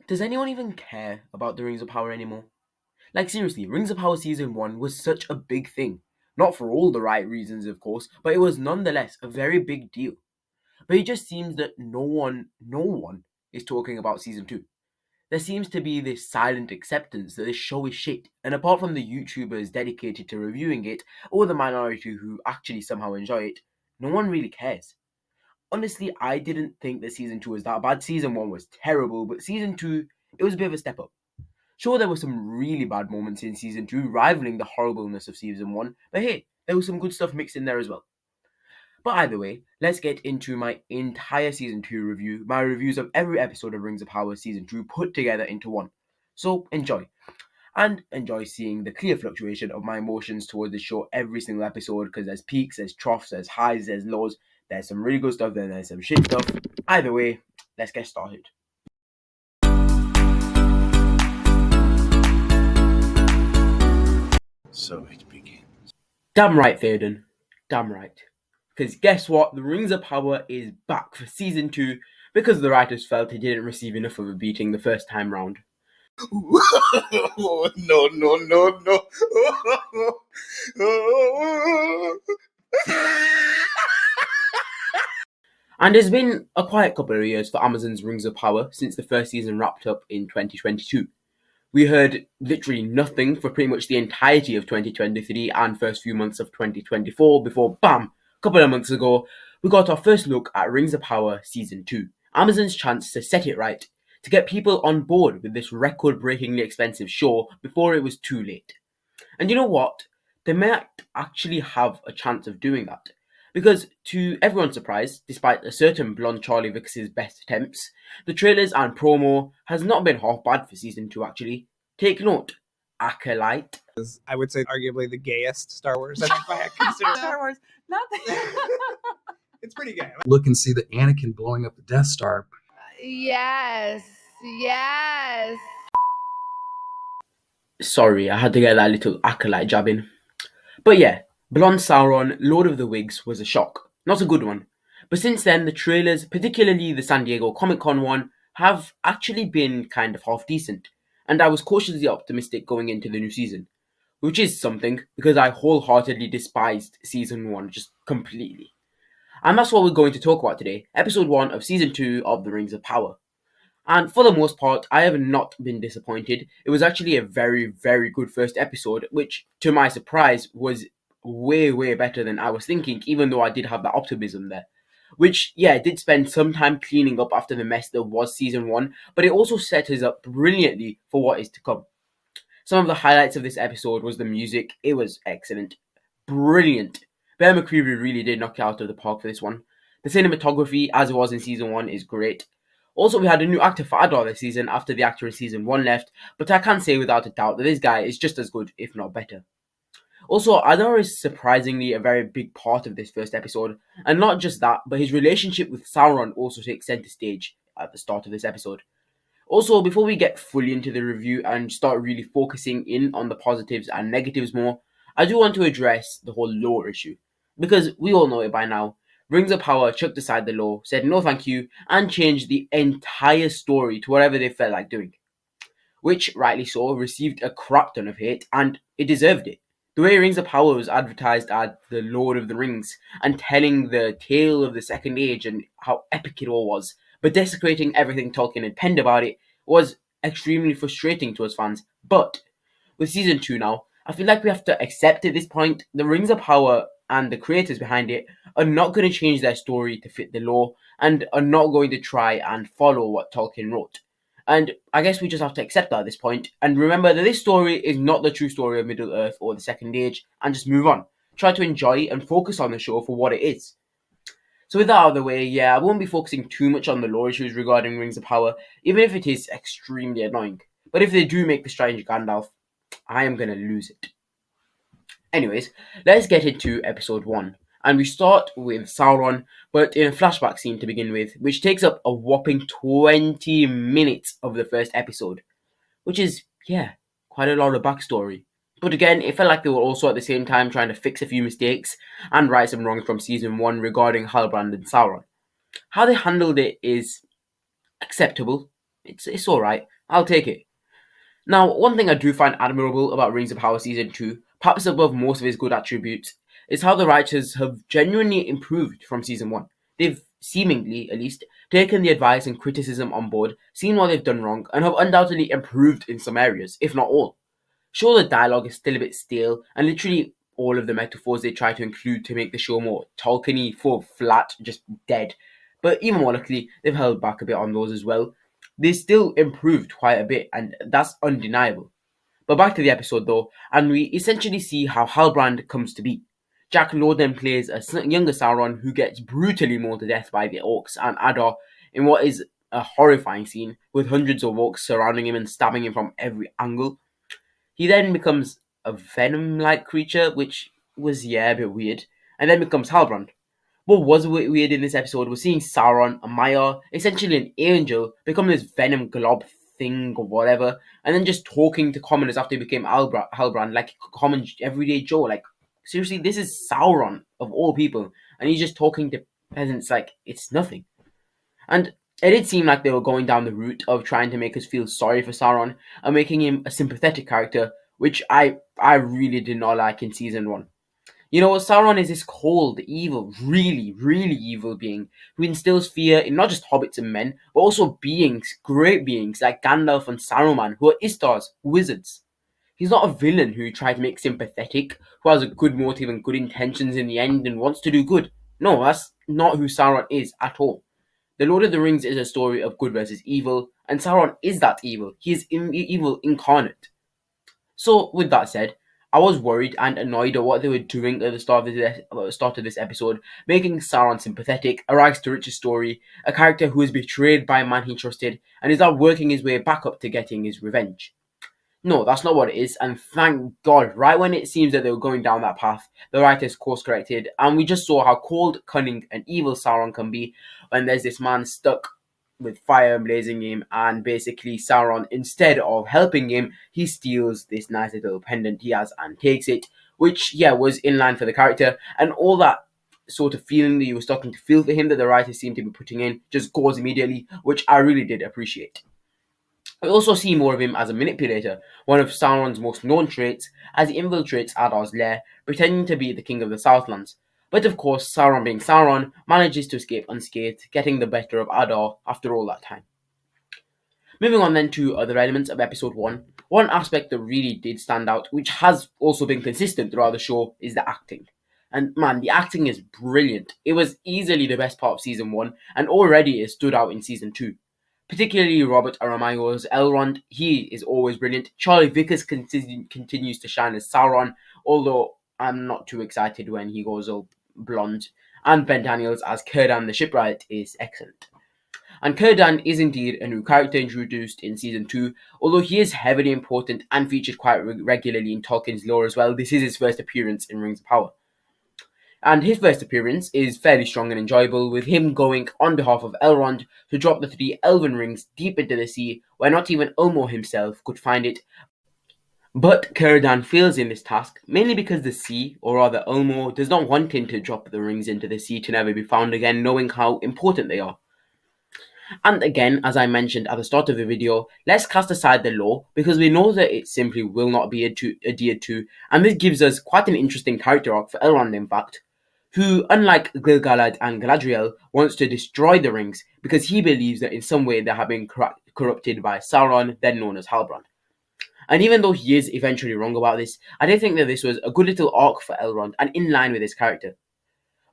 Does anyone even care about the Rings of Power anymore? Like, seriously, Rings of Power Season 1 was such a big thing. Not for all the right reasons, of course, but it was nonetheless a very big deal. But it just seems that no one is talking about Season 2. There seems to be this silent acceptance that this show is shit, and apart from the YouTubers dedicated to reviewing it, or the minority who actually somehow enjoy it, no one really cares. Honestly, I didn't think that Season 2 was that bad. Season 1 was terrible, but Season 2, it was a bit of a step up. Sure, there were some really bad moments in Season 2, rivaling the horribleness of Season 1, but hey, there was some good stuff mixed in there as well. But either way, let's get into my entire Season 2 review, my reviews of every episode of Rings of Power Season 2 put together into one. So enjoy. And enjoy seeing the clear fluctuation of my emotions towards the show every single episode, because there's peaks, there's troughs, there's highs, there's lows, there's some really good stuff, then there's some shit stuff. Either way, let's get started. So it begins. Damn right, Theoden. Damn right. Because guess what? The Rings of Power is back for Season 2 because the writers felt it didn't receive enough of a beating the first time round. No, no, no, no. And it's been a quiet couple of years for Amazon's Rings of Power since the first season wrapped up in 2022. We heard literally nothing for pretty much the entirety of 2023 and first few months of 2024 before, bam, a couple of months ago, we got our first look at Rings of Power Season 2. Amazon's chance to set it right, to get people on board with this record-breakingly expensive show before it was too late. And you know what? They might actually have a chance of doing that. Because, to everyone's surprise, despite a certain blonde Charlie Vickers' best attempts, the trailers and promo has not been half bad for Season 2 actually. Take note, Acolyte. I would say arguably the gayest Star Wars. I think if I had considered Star Wars. Not it's pretty gay. Look and see the Anakin blowing up the Death Star. Yes. Yes. Sorry, I had to get that little Acolyte jab in. But yeah, Blonde Sauron, Lord of the Wigs, was a shock. Not a good one. But since then, the trailers, particularly the San Diego Comic Con one, have actually been kind of half decent. And I was cautiously optimistic going into the new season. Which is something, because I wholeheartedly despised Season 1 just completely. And that's what we're going to talk about today, Episode 1 of Season 2 of The Rings of Power. And for the most part, I have not been disappointed. It was actually a very, very good first episode, which, to my surprise, was way, way better than I was thinking, even though I did have that optimism there. Which, yeah, did spend some time cleaning up after the mess that was Season 1, but it also set us up brilliantly for what is to come. Some of the highlights of this episode was the music. It was excellent. Brilliant. Bear McCreary really did knock it out of the park for this one. The cinematography, as it was in Season 1, is great. Also, we had a new actor for Adar this season after the actor in Season 1 left, but I can say without a doubt that this guy is just as good, if not better. Also, Adar is surprisingly a very big part of this first episode, and not just that, but his relationship with Sauron also takes center stage at the start of this episode. Also, before we get fully into the review and start really focusing in on the positives and negatives more, I do want to address the whole lore issue, because we all know it by now. Rings of Power chucked aside the law, said no thank you, and changed the entire story to whatever they felt like doing. Which, rightly so, received a crap ton of hate, and it deserved it. The way Rings of Power was advertised as the Lord of the Rings, and telling the tale of the Second Age and how epic it all was, but desecrating everything Tolkien had penned about it, was extremely frustrating to us fans. But, with Season 2 now, I feel like we have to accept at this point the Rings of Power and the creators behind it are not going to change their story to fit the lore and are not going to try and follow what Tolkien wrote. And I guess we just have to accept that at this point and remember that this story is not the true story of Middle-earth or the Second Age and just move on. Try to enjoy and focus on the show for what it is. So with that out of the way, yeah, I won't be focusing too much on the lore issues regarding Rings of Power, even if it is extremely annoying. But if they do make the strange Gandalf, I am going to lose it. Anyways, let's get into episode 1. And we start with Sauron, but in a flashback scene to begin with, which takes up a whopping 20 minutes of the first episode. Which is, yeah, quite a lot of backstory. But again, it felt like they were also at the same time trying to fix a few mistakes and right some wrongs from Season 1 regarding Halbrand and Sauron. How they handled it is acceptable, It's alright. I'll take it. Now, one thing I do find admirable about Rings of Power Season 2, perhaps above most of its good attributes, is how the writers have genuinely improved from Season 1. They've, seemingly at least, taken the advice and criticism on board, seen what they've done wrong, and have undoubtedly improved in some areas, if not all. Sure, the dialogue is still a bit stale, and literally all of the metaphors they try to include to make the show more Tolkien-y, full flat, just dead. But even more luckily, they've held back a bit on those as well. They still improved quite a bit, and that's undeniable. But back to the episode though, and we essentially see how Halbrand comes to be. Jack Lorden plays a younger Sauron who gets brutally mauled to death by the orcs and Adar in what is a horrifying scene, with hundreds of orcs surrounding him and stabbing him from every angle. He then becomes a venom-like creature, which was, a bit weird, and then becomes Halbrand. What was weird in this episode was seeing Sauron, a Maya, essentially an angel, become this venom glob thing or whatever, and then just talking to commoners after he became Halbrand, like a common everyday Joe. Like, seriously, this is Sauron, of all people, and he's just talking to peasants like it's nothing. And it did seem like they were going down the route of trying to make us feel sorry for Sauron and making him a sympathetic character, which I really did not like in Season 1. You know, Sauron is this cold, evil, really, really evil being who instills fear in not just hobbits and men, but also beings, great beings like Gandalf and Saruman, who are Istars, wizards. He's not a villain who you try to make sympathetic, who has a good motive and good intentions in the end and wants to do good. No, that's not who Sauron is at all. The Lord of the Rings is a story of good versus evil, and Sauron is that evil. He is evil incarnate. So, with that said, I was worried and annoyed at what they were doing at the start of this episode, making Sauron sympathetic, a rags to riches story, a character who is betrayed by a man he trusted, and is now working his way back up to getting his revenge. No, that's not what it is, and thank God, right when it seems that they were going down that path, the writers course corrected, and we just saw how cold, cunning, and evil Sauron can be when there's this man stuck with fire blazing him, and basically Sauron, instead of helping him, he steals this nice little pendant he has and takes it, which, was in line for the character, and all that sort of feeling that you were starting to feel for him that the writers seem to be putting in just goes immediately, which I really did appreciate. We also see more of him as a manipulator, one of Sauron's most known traits, as he infiltrates Adar's lair, pretending to be the king of the Southlands. But of course, Sauron being Sauron, manages to escape unscathed, getting the better of Adar after all that time. Moving on then to other elements of episode 1, one aspect that really did stand out, which has also been consistent throughout the show, is the acting. And man, the acting is brilliant. It was easily the best part of season 1, and already it stood out in season 2. Particularly Robert Aramayo's Elrond, he is always brilliant. Charlie Vickers continues to shine as Sauron, although I'm not too excited when he goes all blonde. And Ben Daniels as Círdan the Shipwright is excellent. And Círdan is indeed a new character introduced in season 2, although he is heavily important and featured quite regularly in Tolkien's lore as well. This is his first appearance in Rings of Power. And his first appearance is fairly strong and enjoyable, with him going on behalf of Elrond to drop the 3 elven rings deep into the sea, where not even Ulmo himself could find it. But Círdan fails in this task, mainly because the sea, or rather Ulmo, does not want him to drop the rings into the sea to never be found again, knowing how important they are. And again, as I mentioned at the start of the video, let's cast aside the lore, because we know that it simply will not be adhered to, and this gives us quite an interesting character arc for Elrond in fact, who, unlike Gil-galad and Galadriel, wants to destroy the rings because he believes that in some way they have been corrupted by Sauron, then known as Halbrand. And even though he is eventually wrong about this, I did think that this was a good little arc for Elrond and in line with his character.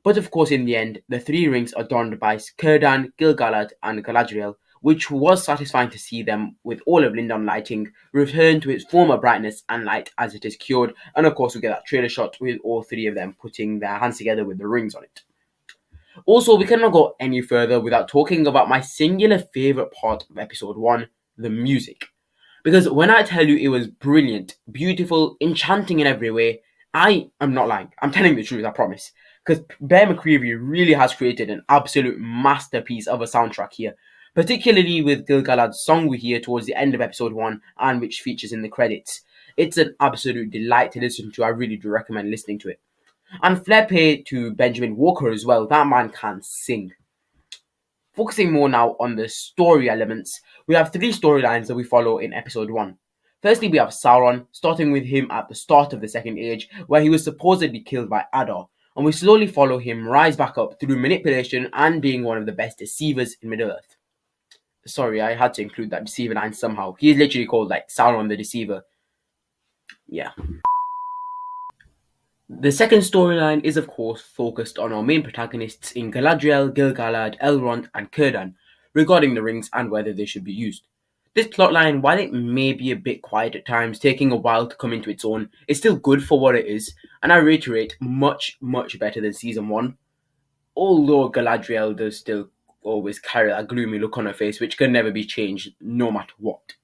But of course in the end, the 3 rings are donned by Círdan, Gil-galad and Galadriel, which was satisfying to see them, with all of Lindon lighting, return to its former brightness and light as it is cured, and of course we get that trailer shot with all 3 of them putting their hands together with the rings on it. Also, we cannot go any further without talking about my singular favourite part of episode 1, the music. Because when I tell you it was brilliant, beautiful, enchanting in every way, I am not lying. I'm telling the truth, I promise. Because Bear McCreary really has created an absolute masterpiece of a soundtrack here, particularly with Gil-galad's song we hear towards the end of episode 1 and which features in the credits. It's an absolute delight to listen to. I really do recommend listening to it. And flair play to Benjamin Walker as well. That man can sing. Focusing more now on the story elements, we have 3 storylines that we follow in episode 1. Firstly, we have Sauron, starting with him at the start of the Second Age, where he was supposedly killed by Adar, and we slowly follow him rise back up through manipulation and being one of the best deceivers in Middle-earth. Sorry, I had to include that deceiver line somehow. He is literally called like Sauron the Deceiver. Yeah. The second storyline is of course focused on our main protagonists in Galadriel, Gil-galad, Elrond and Círdan, regarding the rings and whether they should be used. This plotline, while it may be a bit quiet at times, taking a while to come into its own, is still good for what it is, and I reiterate, much better than season 1. Although Galadriel does still always carry that gloomy look on her face, which can never be changed, no matter what.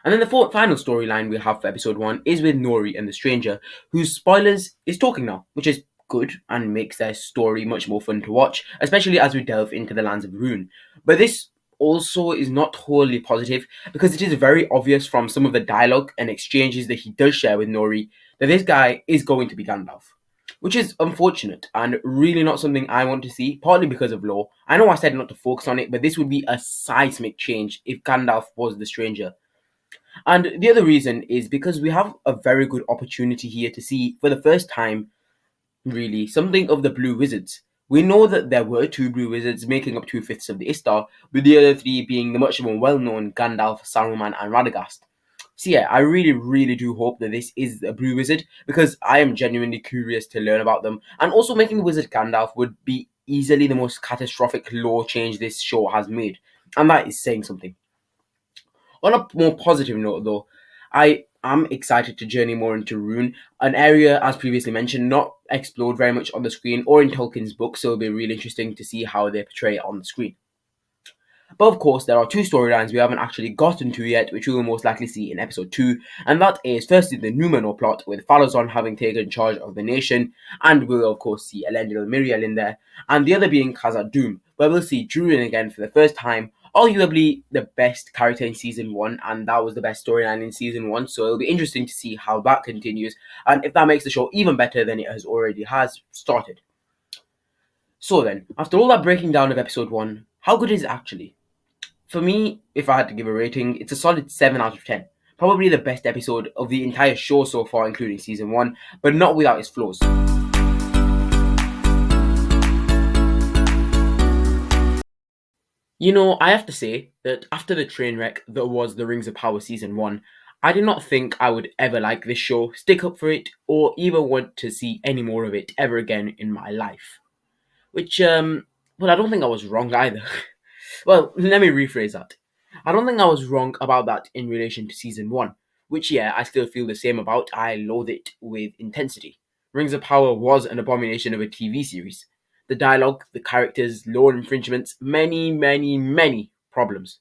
And then the final storyline we have for episode 1 is with Nori and the Stranger, whose spoilers is talking now, which is good and makes their story much more fun to watch, especially as we delve into the lands of Rhûn. But this also is not wholly positive, because it is very obvious from some of the dialogue and exchanges that he does share with Nori that this guy is going to be Gandalf, which is unfortunate and really not something I want to see, partly because of lore. I know I said not to focus on it, but this would be a seismic change if Gandalf was the Stranger. And the other reason is because we have a very good opportunity here to see, for the first time, really, something of the Blue Wizards. We know that there were 2 Blue Wizards making up 2/5 of the Istar, with the other 3 being the much more well-known Gandalf, Saruman and Radagast. So yeah, I really do hope that this is a Blue Wizard, because I am genuinely curious to learn about them, and also making the Wizard Gandalf would be easily the most catastrophic lore change this show has made, and that is saying something. On a more positive note though, I am excited to journey more into Rhûn, an area, as previously mentioned, not explored very much on the screen or in Tolkien's book, so it'll be really interesting to see how they portray it on the screen. But of course, there are 2 storylines we haven't actually gotten to yet, which we will most likely see in episode 2, and that is firstly the Númenor plot, with Falazon having taken charge of the nation, and we'll of course see Elendil and Miriel in there, and the other being Khazad-dûm, where we'll see Durin again for the first time, arguably the best character in season 1, and that was the best storyline in season 1, so it'll be interesting to see how that continues, and if that makes the show even better than it has started. So then, after all that breaking down of episode 1, how good is it actually? For me, if I had to give a rating, it's a solid 7 out of 10. Probably the best episode of the entire show so far, including season 1, but not without its flaws. You know, I have to say that after the train wreck that was the Rings of Power season 1, I did not think I would ever like this show, stick up for it, or even want to see any more of it ever again in my life. Which, well, I don't think I was wrong either. Well, let me rephrase that. I don't think I was wrong about that in relation to season 1, which, yeah, I still feel the same about. I loathe it with intensity. Rings of Power was an abomination of a TV series. The dialogue, the characters, lore infringements, many problems.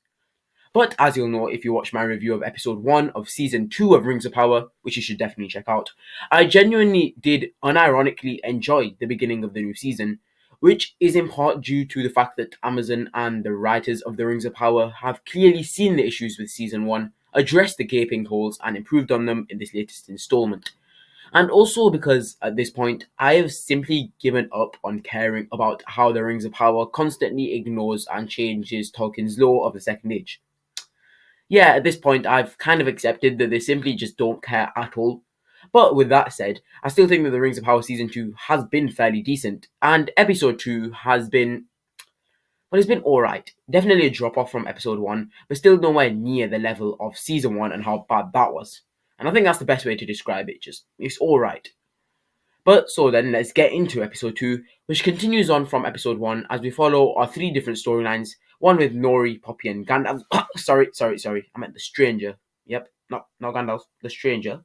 But as you'll know if you watch my review of episode 1 of season 2 of Rings of Power, which you should definitely check out, I genuinely did unironically enjoy the beginning of the new season, which is in part due to the fact that Amazon and the writers of the Rings of Power have clearly seen the issues with season 1, addressed the gaping holes and improved on them in this latest installment. And also because at this point, I have simply given up on caring about how the Rings of Power constantly ignores and changes Tolkien's lore of the Second Age. Yeah, at this point, I've kind of accepted that they simply just don't care at all. But with that said, I still think that the Rings of Power Season 2 has been fairly decent, and Episode 2 has been, well, it's been alright. Definitely a drop-off from Episode 1, but still nowhere near the level of Season 1 and how bad that was. And I think that's the best way to describe it, just, it's alright. But so then, let's get into Episode 2, which continues on from Episode 1 as we follow our 3 different storylines, one with Nori, Poppy and Gandalf. sorry, I meant the Stranger. Yep, not Gandalf, the Stranger.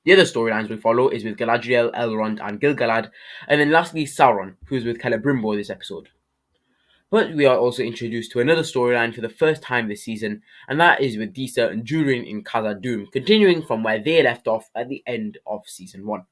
The other storylines we follow is with Galadriel, Elrond and Gil-galad, and then lastly Sauron, who is with Celebrimbor this episode. But we are also introduced to another storyline for the first time this season, and that is with Disa and Durin in Khazad-dûm, continuing from where they left off at the end of Season 1.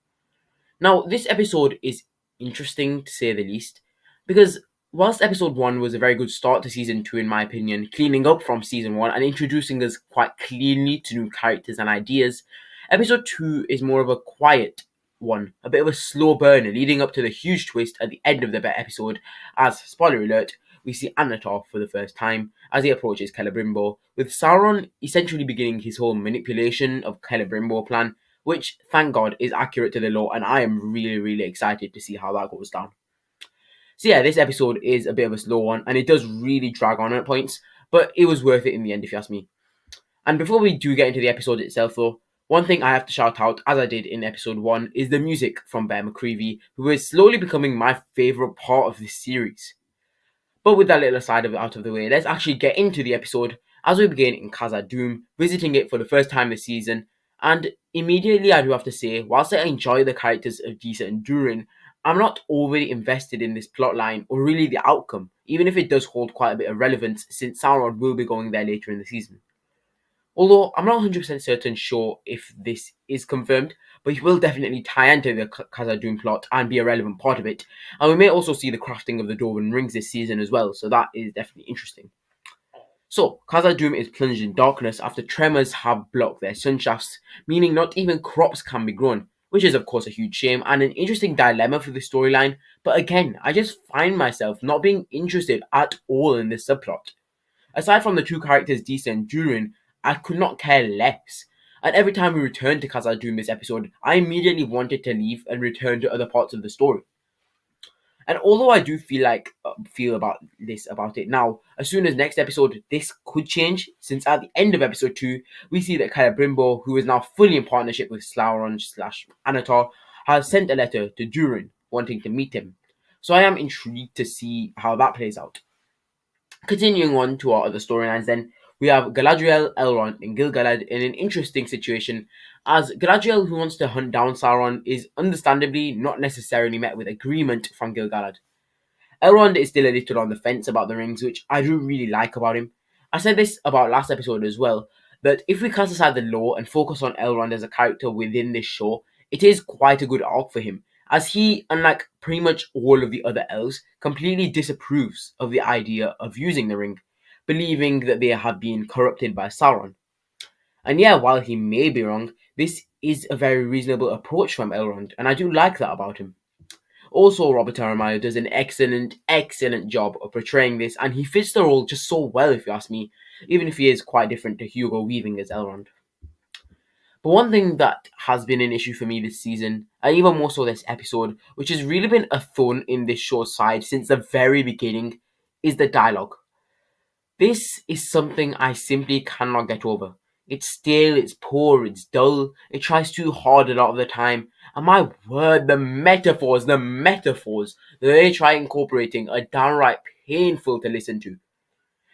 Now, this episode is interesting to say the least, because whilst Episode 1 was a very good start to Season 2 in my opinion, cleaning up from Season 1 and introducing us quite cleanly to new characters and ideas, Episode 2 is more of a quiet one, a bit of a slow burner leading up to the huge twist at the end of the episode, as, spoiler alert, we see Anatar for the first time as he approaches Celebrimbor, with Sauron essentially beginning his whole manipulation of Celebrimbor plan, which, thank God, is accurate to the lore, and I am really excited to see how that goes down. So yeah, this episode is a bit of a slow one, and it does really drag on at points, but it was worth it in the end if you ask me. And before we do get into the episode itself though, one thing I have to shout out, as I did in episode 1, is the music from Bear McCreevy, who is slowly becoming my favourite part of this series. But with that little aside out of the way, let's actually get into the episode as we begin in Khazad-dûm, visiting it for the first time this season. And immediately I do have to say, whilst I enjoy the characters of Disa and Durin, I'm not overly invested in this plotline or really the outcome, even if it does hold quite a bit of relevance since Sauron will be going there later in the season. Although I'm not 100% sure if this is confirmed, but he will definitely tie into the Khazad-dûm plot and be a relevant part of it. And we may also see the crafting of the Dwarven rings this season as well, so that is definitely interesting. So, Khazad-dûm is plunged in darkness after tremors have blocked their sunshafts, meaning not even crops can be grown, which is of course a huge shame and an interesting dilemma for the storyline, but again, I just find myself not being interested at all in this subplot. Aside from the two characters Disa and Durin, I could not care less. And every time we returned to Khazad-dûm this episode, I immediately wanted to leave and return to other parts of the story. And although I do feel about it now, as soon as next episode, this could change, since at the end of episode 2, we see that Celebrimbor, who is now fully in partnership with Sauron/Anatar, has sent a letter to Durin, wanting to meet him. So I am intrigued to see how that plays out. Continuing on to our other storylines then, we have Galadriel, Elrond, and Gil-galad in an interesting situation, as Galadriel, who wants to hunt down Sauron, is understandably not necessarily met with agreement from Gil-galad. Elrond is still a little on the fence about the rings, which I do really like about him. I said this about last episode as well, that if we cast aside the lore and focus on Elrond as a character within this show, it is quite a good arc for him, as he, unlike pretty much all of the other elves, completely disapproves of the idea of using the ring, believing that they have been corrupted by Sauron. And yeah, while he may be wrong, this is a very reasonable approach from Elrond, and I do like that about him. Also, Robert Aramayo does an excellent job of portraying this, and he fits the role just so well if you ask me, even if he is quite different to Hugo Weaving as Elrond. But one thing that has been an issue for me this season, and even more so this episode, which has really been a thorn in this show's side since the very beginning, is the dialogue. This is something I simply cannot get over. It's stale, it's poor, it's dull, it tries too hard a lot of the time, and my word, the metaphors that they try incorporating are downright painful to listen to.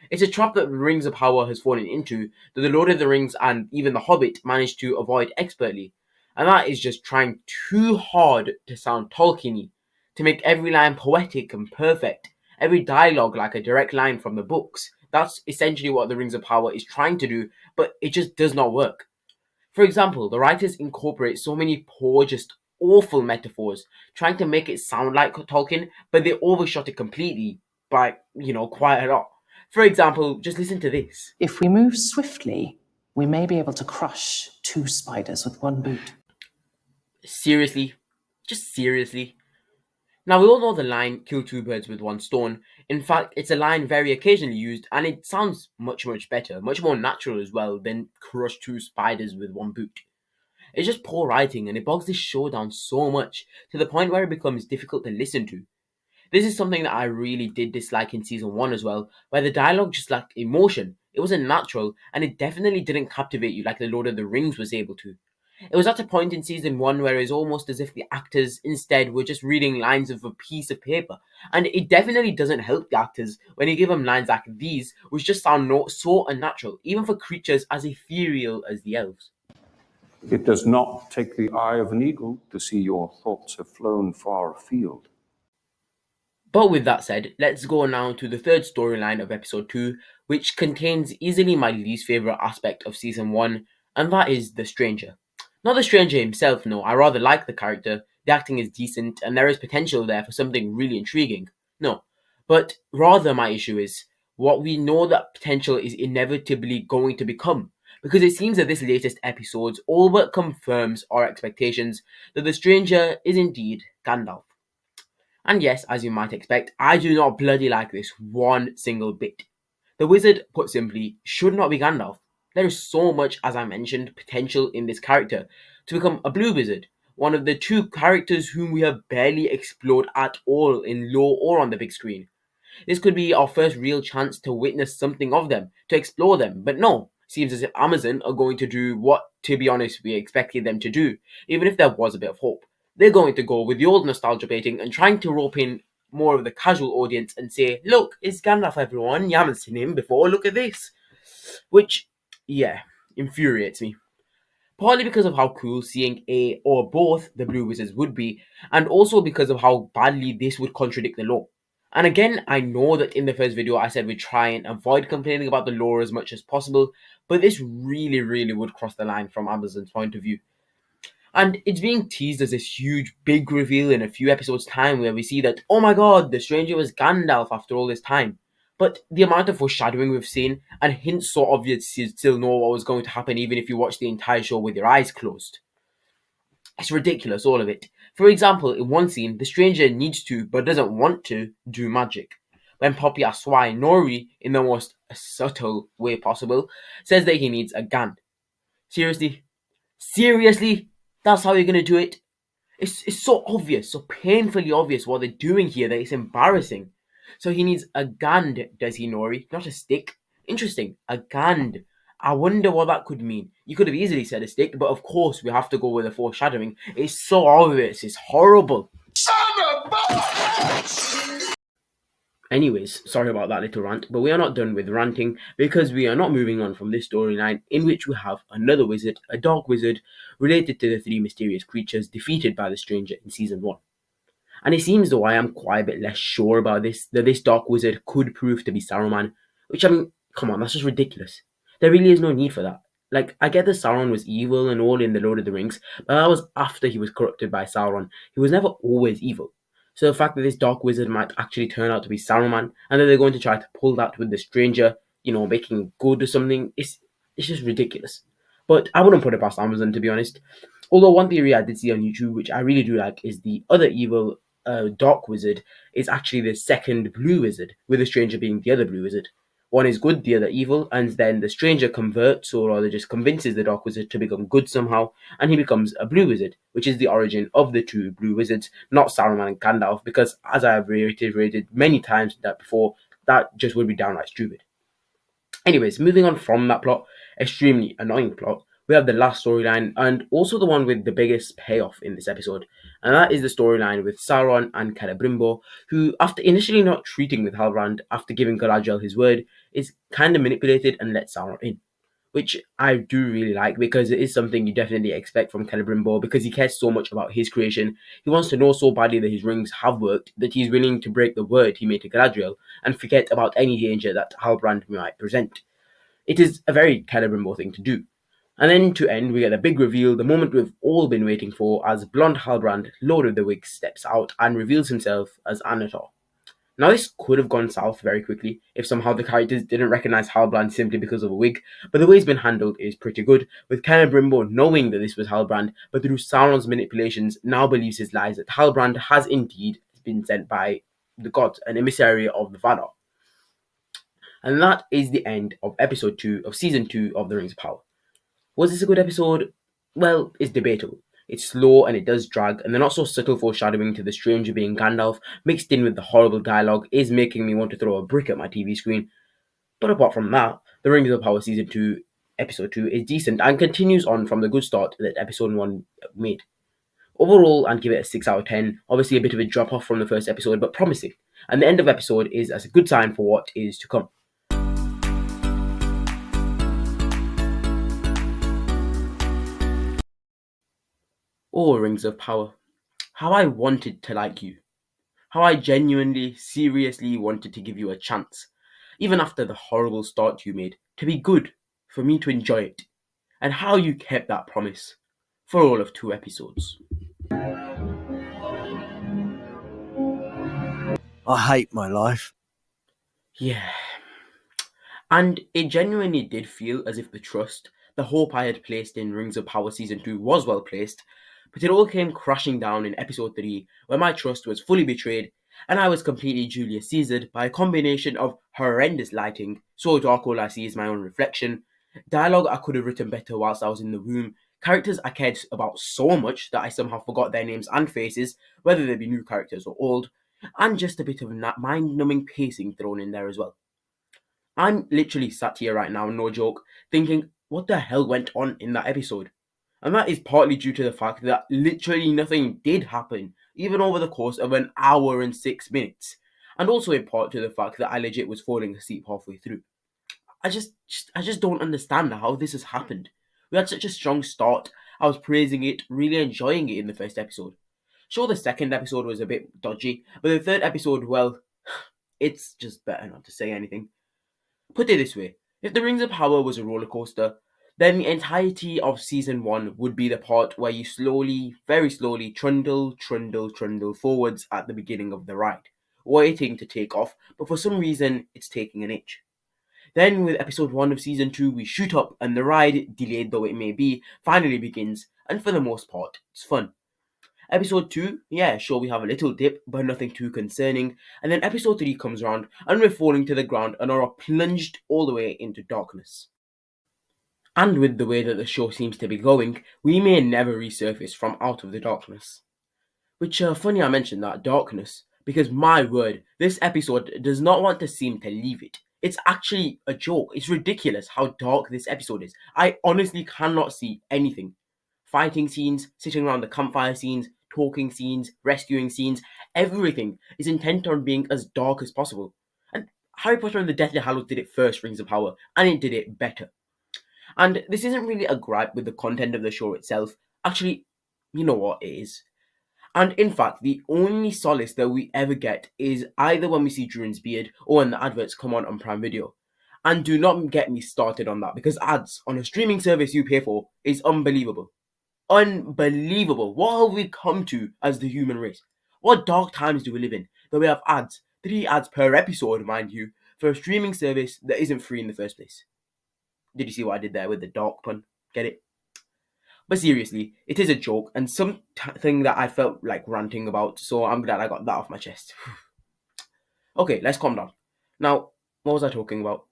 It's a trap that Rings of Power has fallen into, that the Lord of the Rings and even The Hobbit managed to avoid expertly, and that is just trying too hard to sound Tolkien-y, to make every line poetic and perfect, every dialogue like a direct line from the books. That's essentially what the Rings of Power is trying to do, but it just does not work. For example, the writers incorporate so many poor, just awful metaphors, trying to make it sound like Tolkien, but they overshot it completely by, quite a lot. For example, just listen to this. If we move swiftly, we may be able to crush 2 spiders with 1 boot. Seriously? Just seriously? Now, we all know the line, kill 2 birds with 1 stone. In fact, it's a line very occasionally used, and it sounds much better, much more natural as well than crush 2 spiders with 1 boot. It's just poor writing, and it bogs this show down so much, to the point where it becomes difficult to listen to. This is something that I really did dislike in season 1 as well, where the dialogue just lacked emotion. It wasn't natural, and it definitely didn't captivate you like the Lord of the Rings was able to. It was at a point in season 1 where it was almost as if the actors instead were just reading lines of a piece of paper, and it definitely doesn't help the actors when you give them lines like these, which just sound so unnatural, even for creatures as ethereal as the elves. It does not take the eye of an eagle to see your thoughts have flown far afield. But with that said, let's go now to the third storyline of episode 2, which contains easily my least favourite aspect of season 1, and that is the Stranger. Not the Stranger himself, no, I rather like the character, the acting is decent, and there is potential there for something really intriguing. No, but rather my issue is what we know that potential is inevitably going to become, because it seems that this latest episode all but confirms our expectations that the Stranger is indeed Gandalf. And yes, as you might expect, I do not bloody like this one single bit. The wizard, put simply, should not be Gandalf. There is so much, as I mentioned, potential in this character to become a blue wizard, one of the two characters whom we have barely explored at all in lore or on the big screen. This could be our first real chance to witness something of them, to explore them, but no. Seems as if Amazon are going to do what, to be honest, we expected them to do, even if there was a bit of hope. They're going to go with the old nostalgia baiting and trying to rope in more of the casual audience and say, look, it's Gandalf everyone, you haven't seen him before, look at this. Which, yeah, infuriates me. Partly because of how cool seeing a or both the Blue Wizards would be, and also because of how badly this would contradict the lore. And again, I know that in the first video I said we'd try and avoid complaining about the lore as much as possible, but this really would cross the line from Amazon's point of view. And it's being teased as this huge, big reveal in a few episodes' time where we see that, oh my god, the stranger was Gandalf after all this time. But the amount of foreshadowing we've seen, and hints so obvious you still know what was going to happen even if you watch the entire show with your eyes closed. It's ridiculous, all of it. For example, in one scene, the stranger needs to, but doesn't want to, do magic. When Poppy asks why, Nori, in the most subtle way possible, says that he needs a gun. Seriously? Seriously? That's how you're going to do it? It's so obvious, so painfully obvious what they're doing here that it's embarrassing. So he needs a gand, does he, Nori? Not a stick. Interesting, a gand. I wonder what that could mean. You could have easily said a stick, but of course we have to go with a foreshadowing. It's so obvious, it's horrible. Son of a... Anyways, sorry about that little rant, but we are not done with ranting because we are not moving on from this storyline in which we have another wizard, a dark wizard, related to the three mysterious creatures defeated by the stranger in season 1. And it seems though I am quite a bit less sure about this, that this dark wizard could prove to be Saruman, which I mean, come on, that's just ridiculous. There really is no need for that. Like, I get that Sauron was evil and all in the Lord of the Rings, but that was after he was corrupted by Sauron. He was never always evil. So the fact that this dark wizard might actually turn out to be Saruman, and that they're going to try to pull that with the stranger, making him good or something, it's just ridiculous. But I wouldn't put it past Amazon, to be honest. Although one theory I did see on YouTube, which I really do like, is the other evil dark wizard is actually the second blue wizard, with the stranger being the other blue wizard. One is good, the other evil, and then the stranger converts, or rather just convinces the dark wizard to become good somehow, and he becomes a blue wizard, which is the origin of the two blue wizards, not Saruman and Gandalf, because as I have reiterated many times that before, that just would be downright stupid. Anyways, moving on from that plot, extremely annoying plot, we have the last storyline, and also the one with the biggest payoff in this episode, and that is the storyline with Sauron and Celebrimbor, who, after initially not treating with Halbrand after giving Galadriel his word, is kind of manipulated and lets Sauron in. Which I do really like, because it is something you definitely expect from Celebrimbor, because he cares so much about his creation. He wants to know so badly that his rings have worked that he's willing to break the word he made to Galadriel and forget about any danger that Halbrand might present. It is a very Celebrimbor thing to do. And then to end, we get a big reveal, the moment we've all been waiting for, as blonde Halbrand, Lord of the Wigs, steps out and reveals himself as Anator. Now this could have gone south very quickly if somehow the characters didn't recognise Halbrand simply because of a wig, but the way it's been handled is pretty good, with Celebrimbor knowing that this was Halbrand, but through Sauron's manipulations now believes his lies that Halbrand has indeed been sent by the gods, an emissary of the Valar. And that is the end of episode 2 of season 2 of The Rings of Power. Was this a good episode? Well, it's debatable. It's slow and it does drag, and the not so subtle foreshadowing to the stranger being Gandalf, mixed in with the horrible dialogue, is making me want to throw a brick at my TV screen. But apart from that, The Rings of Power Season 2, Episode 2 is decent and continues on from the good start that Episode 1 made. Overall, I'd give it a 6 out of 10, obviously a bit of a drop off from the first episode, but promising, and the end of episode is as a good sign for what is to come. Oh, Rings of Power. How I wanted to like you. How I genuinely, seriously wanted to give you a chance. Even after the horrible start you made. To be good. For me to enjoy it. And how you kept that promise. For all of 2 episodes. I hate my life. Yeah. And it genuinely did feel as if the trust, the hope I had placed in Rings of Power Season 2 was well placed. But it all came crashing down in episode 3, where my trust was fully betrayed, and I was completely Julius Caesared by a combination of horrendous lighting, so dark all I see is my own reflection, dialogue I could have written better whilst I was in the room, characters I cared about so much that I somehow forgot their names and faces, whether they be new characters or old, and just a bit of mind-numbing pacing thrown in there as well. I'm literally sat here right now, no joke, thinking, what the hell went on in that episode? And that is partly due to the fact that literally nothing did happen, even over the course of an hour and 6 minutes. And also in part to the fact that I legit was falling asleep halfway through. I just don't understand how this has happened. We had such a strong start. I was praising it, really enjoying it in the first episode. Sure, the second episode was a bit dodgy, but the third episode, well, it's just better not to say anything. Put it this way, if the Rings of Power was a roller coaster, then the entirety of season 1 would be the part where you slowly, very slowly, trundle forwards at the beginning of the ride, waiting to take off, but for some reason, it's taking an inch. Then with episode 1 of season 2, we shoot up and the ride, delayed though it may be, finally begins, and for the most part, it's fun. Episode 2, yeah, sure, we have a little dip, but nothing too concerning. And then episode 3 comes around, and we're falling to the ground and are plunged all the way into darkness. And with the way that the show seems to be going, we may never resurface from out of the darkness. Which, funny I mentioned that, darkness, because my word, this episode does not want to seem to leave it. It's actually a joke. It's ridiculous how dark this episode is. I honestly cannot see anything. Fighting scenes, sitting around the campfire scenes, talking scenes, rescuing scenes, everything is intent on being as dark as possible. And Harry Potter and the Deathly Hallows did it first, Rings of Power, and it did it better. And this isn't really a gripe with the content of the show itself. Actually, you know what, it is. And in fact, the only solace that we ever get is either when we see Druin's beard or when the adverts come on Prime Video. And do not get me started on that, because ads on a streaming service you pay for is unbelievable. Unbelievable. What have we come to as the human race? What dark times do we live in that we have ads, 3 ads per episode, mind you, for a streaming service that isn't free in the first place? Did you see what I did there with the dark pun? Get it? But seriously, it is a joke and something that I felt like ranting about, so I'm glad I got that off my chest. Okay, let's calm down. Now, what was I talking about?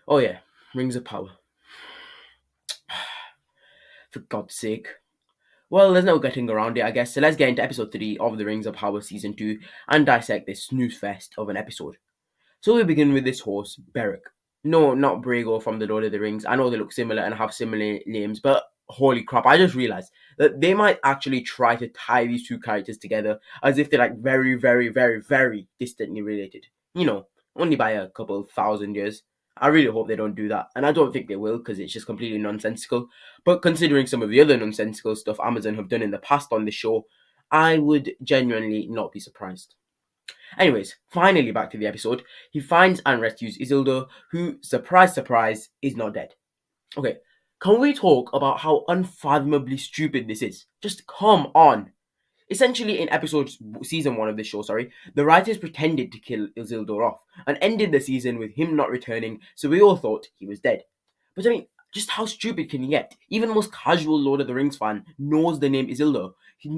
Oh yeah, Rings of Power. For God's sake. Well, there's no getting around it, I guess, so let's get into episode 3 of the Rings of Power season 2 and dissect this snooze fest of an episode. So we begin with this horse, Beric. No, not Brago from the Lord of the Rings. I know they look similar and have similar names, but holy crap, I just realized that they might actually try to tie these two characters together as if they're like very, very, very, very distantly related. You know, only by a couple thousand years. I really hope they don't do that, and I don't think they will, because it's just completely nonsensical. But considering some of the other nonsensical stuff Amazon have done in the past on this show, I would genuinely not be surprised. Anyways, finally back to the episode. He finds and rescues Isildur, who, surprise, surprise, is not dead. Okay, can we talk about how unfathomably stupid this is? Just come on. Essentially, in season 1 of this show, the writers pretended to kill Isildur off and ended the season with him not returning, so we all thought he was dead. But I mean, just how stupid can you get? Even the most casual Lord of the Rings fan knows the name Isildur,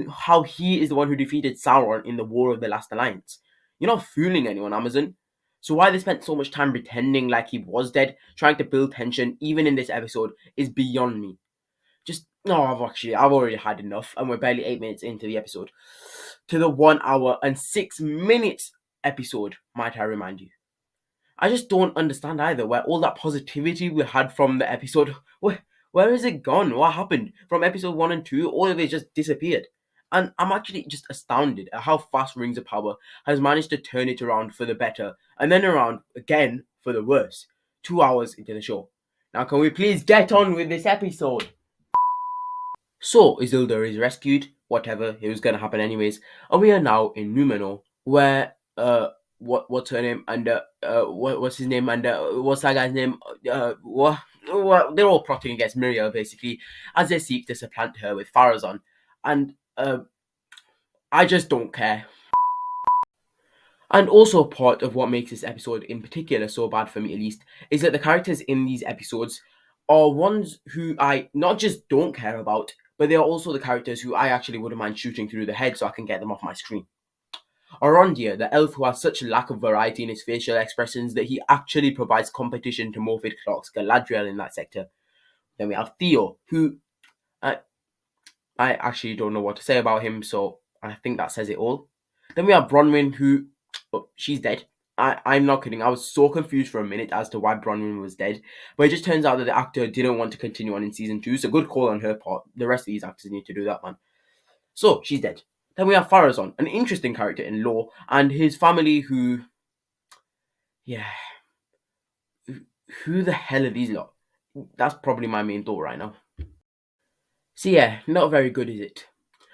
how he is the one who defeated Sauron in the War of the Last Alliance. You're not fooling anyone, Amazon. So why they spent so much time pretending like he was dead, trying to build tension even in this episode, is beyond me. I've already had enough, and we're barely 8 minutes into the episode. To the 1 hour and 6 minutes episode, might I remind you. I just don't understand either where all that positivity we had from the episode, where is it gone? What happened? From episode 1 and 2, all of it just disappeared. And I'm actually just astounded at how fast Rings of Power has managed to turn it around for the better, and then around again for the worse, 2 hours into the show. Now can we please get on with this episode? So Isildur is rescued, whatever, it was gonna happen anyways, and we are now in Numenor, where what's her name, and what's his name, and what's that guy's name, they're all plotting against Miriel basically, as they seek to supplant her with Pharazôn, and I just don't care. And also part of what makes this episode in particular so bad for me at least, is that the characters in these episodes are ones who I not just don't care about, but they are also the characters who I actually wouldn't mind shooting through the head so I can get them off my screen. Arondir, the elf who has such a lack of variety in his facial expressions that he actually provides competition to Morphid Clark's Galadriel in that sector. Then we have Theo, who I actually don't know what to say about him, so I think that says it all. Then we have Bronwyn, who she's dead. I'm not kidding. I was so confused for a minute as to why Bronwyn was dead, but it just turns out that the actor didn't want to continue on in season 2, so good call on her part. The rest of these actors need to do that, man. So she's dead. Then we have Farazon, an interesting character in lore, and his family who... Yeah. Who the hell are these lot? That's probably my main thought right now. So yeah, not very good, is it?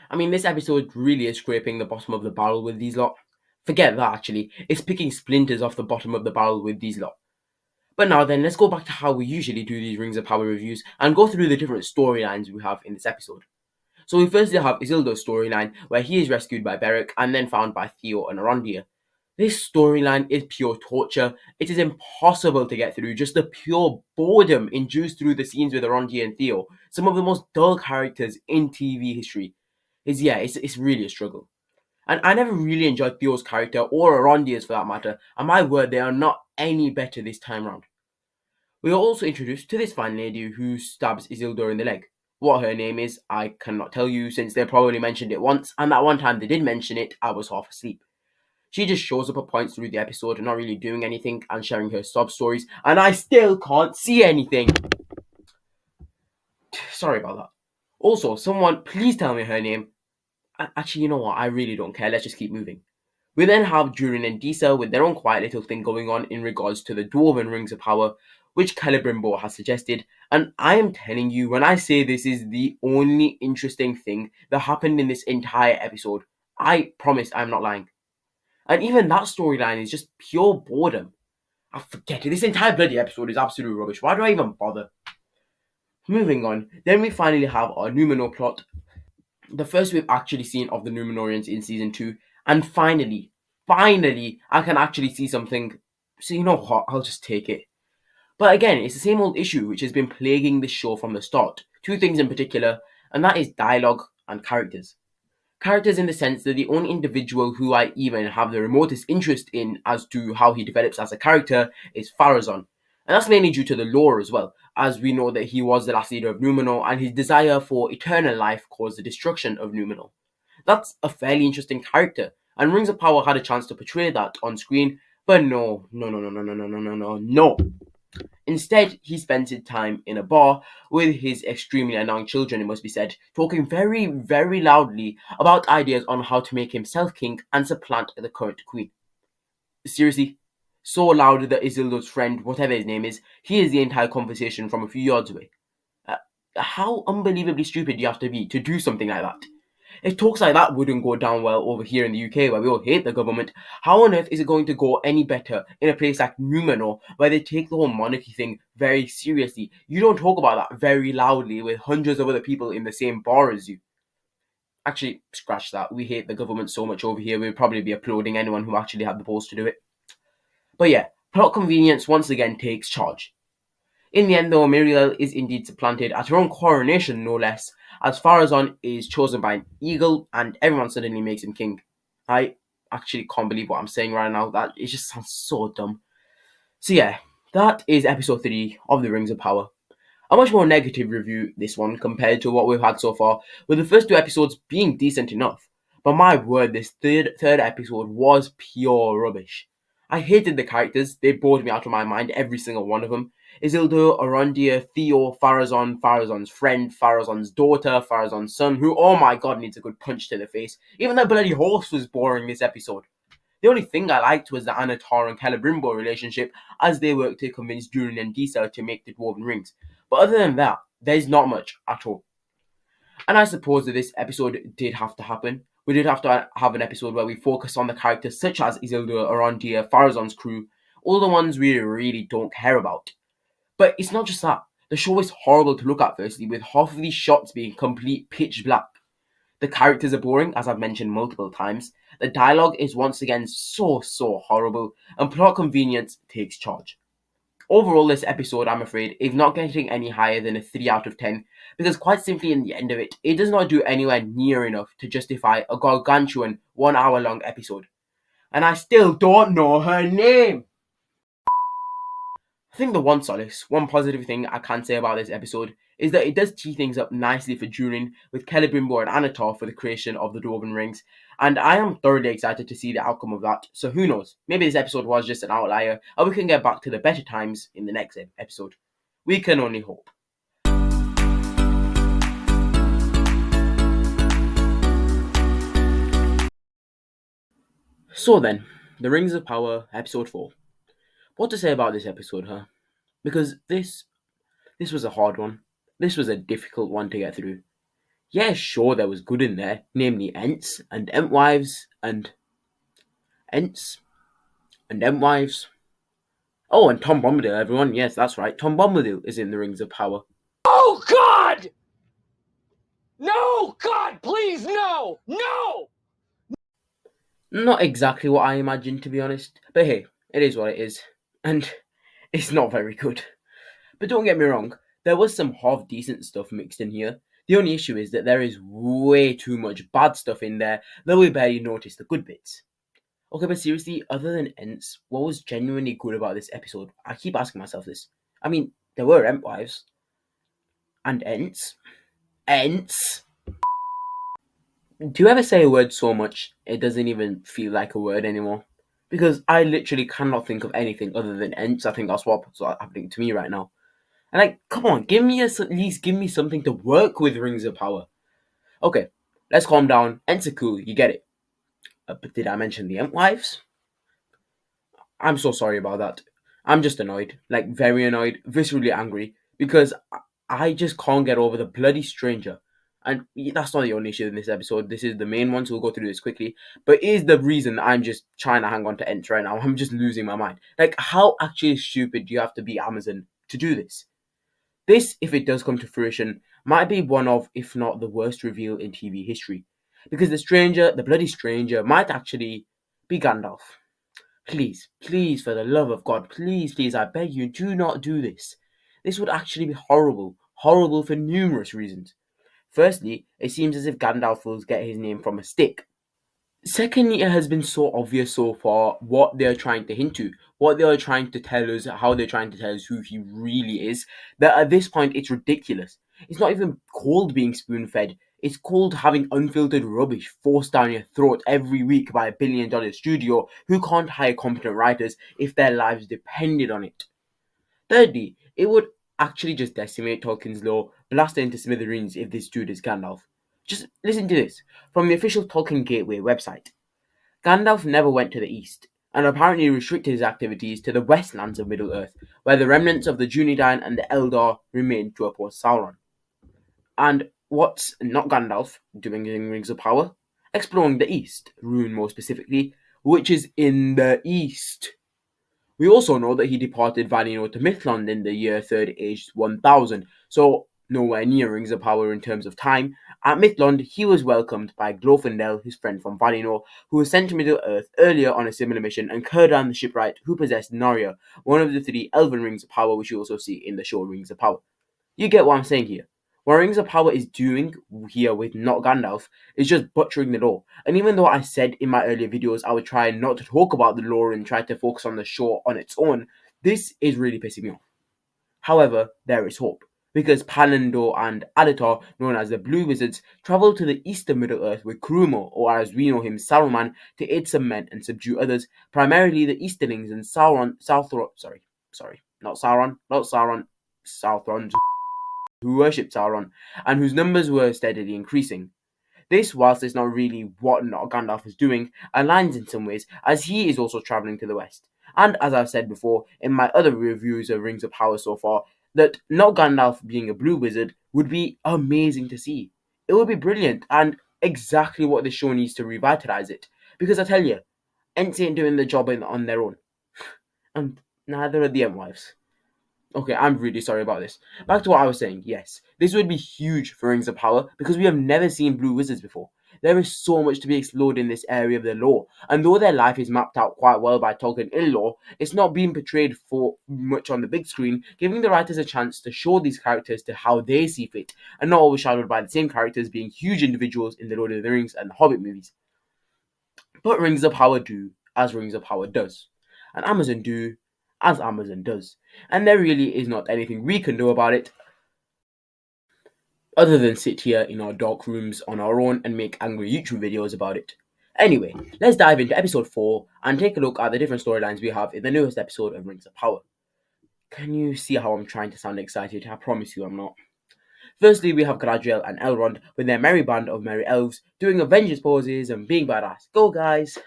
I mean, this episode really is scraping the bottom of the barrel with these lot. Forget that, actually. It's picking splinters off the bottom of the barrel with these lot. But now then, let's go back to how we usually do these Rings of Power reviews and go through the different storylines we have in this episode. So we firstly have Isildur's storyline, where he is rescued by Beric and then found by Theo and Arondir. This storyline is pure torture. It is impossible to get through, just the pure boredom induced through the scenes with Arondir and Theo, some of the most dull characters in TV history. It's really a struggle. And I never really enjoyed Theo's character, or Arondir's for that matter, and my word, they are not any better this time round. We are also introduced to this fine lady who stabs Isildur in the leg. What her name is, I cannot tell you, since they probably mentioned it once, and that one time they did mention it, I was half asleep. She just shows up at points through the episode, not really doing anything, and sharing her sob stories, and I still can't see anything! Sorry about that. Also, someone please tell me her name. Actually, you know what, I really don't care, let's just keep moving. We then have Durin and Disa with their own quiet little thing going on in regards to the Dwarven Rings of Power, which Celebrimbor has suggested, and I am telling you, when I say this is the only interesting thing that happened in this entire episode, I promise I'm not lying. And even that storyline is just pure boredom. I forget it, this entire bloody episode is absolute rubbish, why do I even bother? Moving on, then we finally have our Numenor plot, the first we've actually seen of the Numenorians in season 2, and finally, I can actually see something, so you know what, I'll just take it. But again, it's the same old issue which has been plaguing the show from the start. Two things in particular, and that is dialogue and characters. Characters in the sense that the only individual who I even have the remotest interest in as to how he develops as a character is Farazon. And that's mainly due to the lore as well, as we know that he was the last leader of Numenor and his desire for eternal life caused the destruction of Numenor. That's a fairly interesting character, and Rings of Power had a chance to portray that on screen, but no. Instead, he spent his time in a bar with his extremely annoying children, it must be said, talking very, very loudly about ideas on how to make himself king and supplant the current queen. Seriously? So loud that Isildur's friend, whatever his name is, hears the entire conversation from a few yards away. How unbelievably stupid do you have to be to do something like that? If talks like that wouldn't go down well over here in the UK where we all hate the government, how on earth is it going to go any better in a place like Numenor where they take the whole monarchy thing very seriously? You don't talk about that very loudly with hundreds of other people in the same bar as you. Actually, scratch that. We hate the government so much over here, we'd probably be applauding anyone who actually had the balls to do it. But yeah, plot convenience once again takes charge. In the end though, Miriel is indeed supplanted at her own coronation, no less, as Farazon is chosen by an eagle and everyone suddenly makes him king. I actually can't believe what I'm saying right now. That it just sounds so dumb. So yeah, that is episode 3 of the Rings of Power. A much more negative review, this one, compared to what we've had so far, with the first 2 episodes being decent enough. But my word, this third episode was pure rubbish. I hated the characters, they bored me out of my mind, every single one of them. Isildur, Arondir, Theo, Farazon, Farazon's friend, Farazon's daughter, Farazon's son, who, oh my god, needs a good punch to the face. Even the bloody horse was boring this episode. The only thing I liked was the Anatar and Celebrimbor relationship, as they worked to convince Durin and Disa to make the Dwarven Rings. But other than that, there's not much at all. And I suppose that this episode did have to happen. We did have to have an episode where we focus on the characters such as Isildur, Arondir, Farazon's crew, all the ones we really don't care about. But it's not just that. The show is horrible to look at firstly, with half of these shots being complete pitch black. The characters are boring, as I've mentioned multiple times. The dialogue is once again so horrible, and plot convenience takes charge. Overall, this episode, I'm afraid, is not getting any higher than a 3 out of 10, because quite simply in the end of it, it does not do anywhere near enough to justify a gargantuan 1 hour long episode. And I still don't know her name! I think the one solace, one positive thing I can say about this episode is that it does tee things up nicely for Durin with Celebrimbor and Anatar for the creation of the Dwarven Rings, and I am thoroughly excited to see the outcome of that. So who knows, maybe this episode was just an outlier and we can get back to the better times in the next episode. We can only hope. So then, The Rings of Power, episode 4. What to say about this episode, huh? Because this was a hard one. This was a difficult one to get through. Yeah, sure, there was good in there, namely Ents and Entwives and Ents and Entwives. Oh, and Tom Bombadil, everyone. Yes, that's right. Tom Bombadil is in the Rings of Power. Oh, God! No! God, please, no! No! Not exactly what I imagined, to be honest. But hey, it is what it is. And it's not very good. But don't get me wrong, there was some half-decent stuff mixed in here. The only issue is that there is way too much bad stuff in there that we barely notice the good bits. Okay, but seriously, other than Ents, what was genuinely good about this episode? I keep asking myself this. I mean, there were Entwives. And Ents. Ents! Do you ever say a word so much it doesn't even feel like a word anymore? Because I literally cannot think of anything other than Ents. I think that's what's happening to me right now. And like, come on, at least give me something to work with Rings of Power. Okay, let's calm down. Ents are cool, you get it. But did I mention the Entwives? I'm so sorry about that. I'm just annoyed, like very annoyed, viscerally angry, because I just can't get over the bloody stranger. And that's not the only issue in this episode. This is the main one, so we'll go through this quickly. But it is the reason I'm just trying to hang on to Ents right now. I'm just losing my mind. Like, how actually stupid do you have to be, Amazon, to do this? This, if it does come to fruition, might be one of, if not the worst reveal in TV history. Because the bloody stranger, might actually be Gandalf. Please, please, for the love of God, please, please, I beg you, do not do this. This would actually be horrible. Horrible for numerous reasons. Firstly, it seems as if Gandalf will get his name from a stick. Secondly, it has been so obvious so far what they're trying to hint to, what they are trying to tell us, how they're trying to tell us who he really is, that at this point it's ridiculous. It's not even called being spoon-fed. It's called having unfiltered rubbish forced down your throat every week by $1 billion studio who can't hire competent writers if their lives depended on it. Thirdly, it would actually just decimate Tolkien's lore, blast it into smithereens if this dude is Gandalf. Just listen to this, from the official Tolkien Gateway website. Gandalf never went to the east, and apparently restricted his activities to the westlands of Middle-earth, where the remnants of the Dunedain and the Eldar remained to oppose Sauron. And what's not Gandalf doing in Rings of Power? Exploring the east, Rune more specifically, which is in the east. We also know that he departed Valinor to Mithlond in the year Third Age 1000, so nowhere near Rings of Power in terms of time. At Mithlond, he was welcomed by Glorfindel, his friend from Valinor, who was sent to Middle-earth earlier on a similar mission, and Círdan the Shipwright, who possessed Narya, one of the 3 Elven Rings of Power, which you also see in the show Rings of Power. You get what I'm saying here. What Rings of Power is doing here with not Gandalf is just butchering the lore. And even though I said in my earlier videos I would try not to talk about the lore and try to focus on the show on its own, this is really pissing me off. However, there is hope, because Palandor and Adatar, known as the Blue Wizards, travel to the east of Middle-earth with Crumo, or as we know him, Saruman, to aid some men and subdue others, primarily the Easterlings and Sauron, who worshipped Sauron, and whose numbers were steadily increasing. This, whilst it's not really what not Gandalf is doing, aligns in some ways, as he is also travelling to the west. And as I've said before in my other reviews of Rings of Power so far, that not Gandalf being a blue wizard would be amazing to see. It would be brilliant, and exactly what the show needs to revitalise it. Because I tell you, Ents ain't doing the job on their own. And neither are the Entwives. Okay, I'm really sorry about this. Back to what I was saying, yes, this would be huge for Rings of Power because we have never seen blue wizards before. There is so much to be explored in this area of the lore, and though their life is mapped out quite well by Tolkien in lore, it's not being portrayed for much on the big screen, giving the writers a chance to show these characters to how they see fit, and not overshadowed by the same characters being huge individuals in the Lord of the Rings and the Hobbit movies. But Rings of Power do as Rings of Power does, and Amazon do as Amazon does, and there really is not anything we can do about it other than sit here in our dark rooms on our own and make angry YouTube videos about it. Anyway, let's dive into episode 4 and take a look at the different storylines we have in the newest episode of Rings of Power. Can you see how I'm trying to sound excited? I promise you I'm not. Firstly, we have Galadriel and Elrond with their merry band of merry elves doing Avengers poses and being badass. Go guys!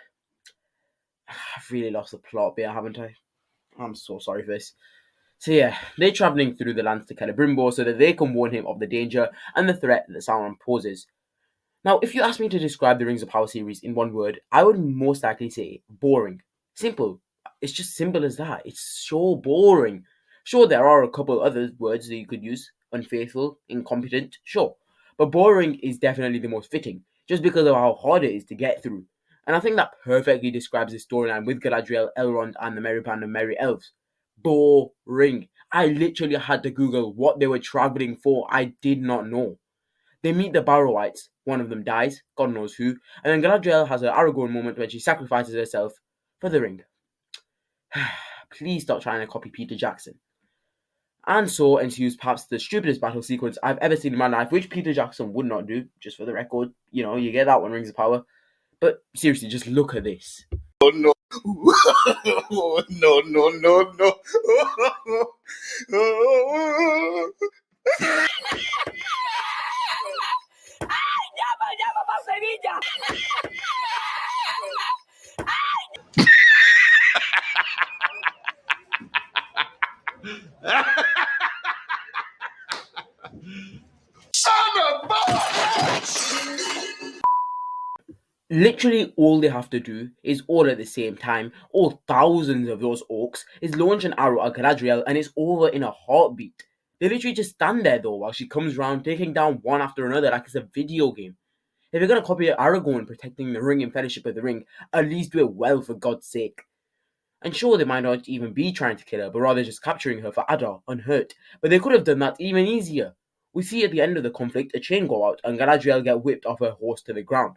I've really lost the plot bit, haven't I? I'm so sorry for this. So yeah, they're travelling through the lands to Celebrimbor so that they can warn him of the danger and the threat that Sauron poses. Now, if you ask me to describe the Rings of Power series in one word, I would most likely say boring. Simple. It's just simple as that. It's so boring. Sure, there are a couple other words that you could use. Unfaithful, incompetent, sure. But boring is definitely the most fitting, just because of how hard it is to get through. And I think that perfectly describes the storyline with Galadriel, Elrond, and the merry band of merry elves. Boring. I literally had to Google what they were travelling for. I did not know. They meet the Barrow-wights. One of them dies, God knows who, and then Galadriel has her Aragorn moment when she sacrifices herself for the ring. Please stop trying to copy Peter Jackson. And so ensues perhaps the stupidest battle sequence I've ever seen in my life, which Peter Jackson would not do, just for the record. You know, you get that one, Rings of Power. But seriously, just look at this. Oh no. Oh, no, no, no, no. Literally all they have to do is all at the same time, all thousands of those orcs, is launch an arrow at Galadriel and it's over in a heartbeat. They literally just stand there though while she comes round taking down one after another like it's a video game. If you're going to copy Aragorn protecting the ring in Fellowship of the Ring, at least do it well for God's sake. And sure, they might not even be trying to kill her, but rather just capturing her for Adar, unhurt. But they could have done that even easier. We see at the end of the conflict a chain go out and Galadriel get whipped off her horse to the ground.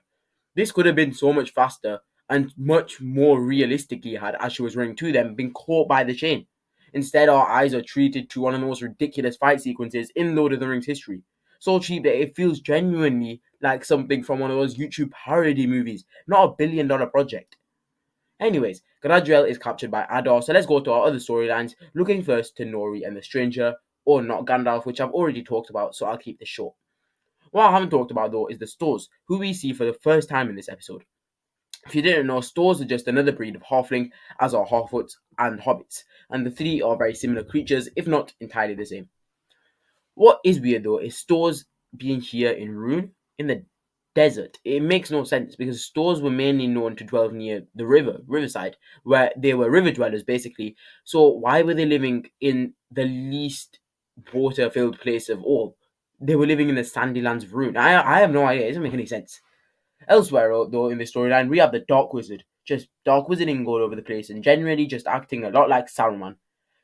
This could have been so much faster and much more realistically had, as she was running to them, been caught by the chain. Instead, our eyes are treated to one of the most ridiculous fight sequences in Lord of the Rings history. So cheap that it feels genuinely like something from one of those YouTube parody movies, not $1 billion project. Anyways, Galadriel is captured by Adar, so let's go to our other storylines, looking first to Nori and the Stranger, or not Gandalf, which I've already talked about, so I'll keep this short. What I haven't talked about though is the Stores, who we see for the first time in this episode. If you didn't know, Stores are just another breed of halfling, as are Harfoots and Hobbits, and the three are very similar creatures, if not entirely the same. What is weird though is Stores being here in Rune, in the desert. It makes no sense because Stores were mainly known to dwell near the riverside, where they were river dwellers basically. So why were they living in the least water-filled place of all? They were living in the sandy lands of Rune. I have no idea. It doesn't make any sense. Elsewhere, though, in the storyline, we have the Dark Wizard. Just dark wizarding all over the place and generally just acting a lot like Saruman.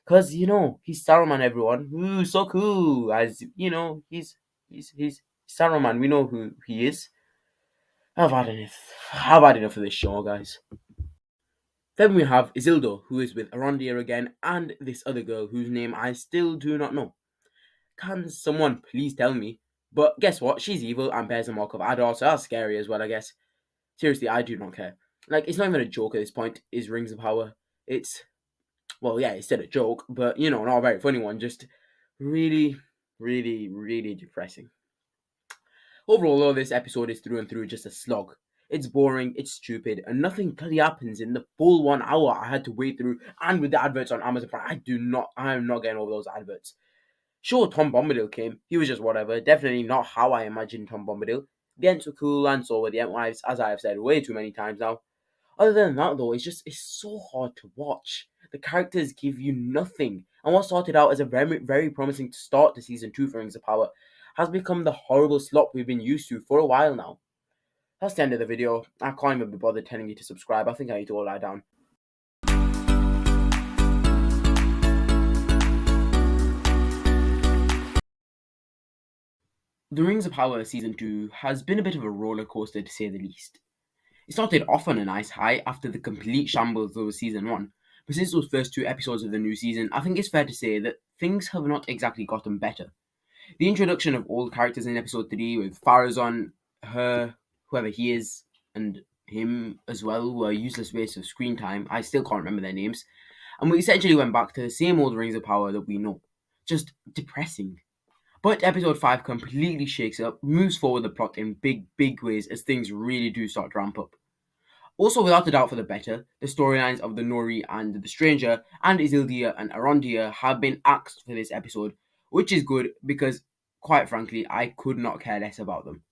Because, you know, he's Saruman, everyone. Ooh, so cool. As, you know, he's Saruman. We know who he is. I've had enough of this show, guys. Then we have Isildur, who is with Arondir again, and this other girl whose name I still do not know. Can someone please tell me? But guess what? She's evil and bears the mark of Adar, so that's scary as well, I guess. Seriously, I do not care. Like, it's not even a joke at this point, is Rings of Power. It's, well, yeah, it's still a joke, but, you know, not a very funny one. Just really, really, really depressing. Overall, though, this episode is through and through just a slog. It's boring, it's stupid, and nothing bloody happens in the full 1 hour I had to wait through, and with the adverts on Amazon Prime, I am not getting over those adverts. Sure, Tom Bombadil came. He was just whatever. Definitely not how I imagined Tom Bombadil. The Ents were cool, and so were the Entwives, as I have said way too many times now. Other than that, though, it's so hard to watch. The characters give you nothing. And what started out as a very, very promising start to Season 2 for Rings of Power has become the horrible slop we've been used to for a while now. That's the end of the video. I can't even be bothered telling you to subscribe. I think I need to all lie down. The Rings of Power Season 2 has been a bit of a roller coaster to say the least. It started off on a nice high after the complete shambles of Season 1, but since those first 2 episodes of the new season, I think it's fair to say that things have not exactly gotten better. The introduction of all characters in Episode 3 with Farazon, her, whoever he is, and him as well were a useless waste of screen time. I still can't remember their names. And we essentially went back to the same old Rings of Power that we know. Just depressing. But Episode 5 completely shakes up, moves forward the plot in big ways as things really do start to ramp up. Also, without a doubt for the better, the storylines of the Nori and the Stranger and Isildur and Arondir have been axed for this episode, which is good because, quite frankly, I could not care less about them.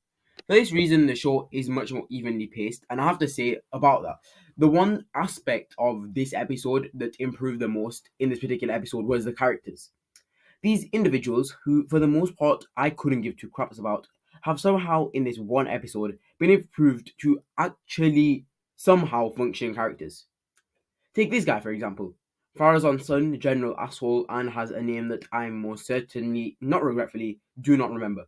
For this reason, the show is much more evenly paced, and I have to say about that, the one aspect of this episode that improved the most in this particular episode was the characters. These individuals, who for the most part I couldn't give two craps about, have somehow in this one episode been improved to actually somehow functioning characters. Take this guy for example. Farazan's son, General Asshole, and has a name that I most certainly, not regretfully, do not remember.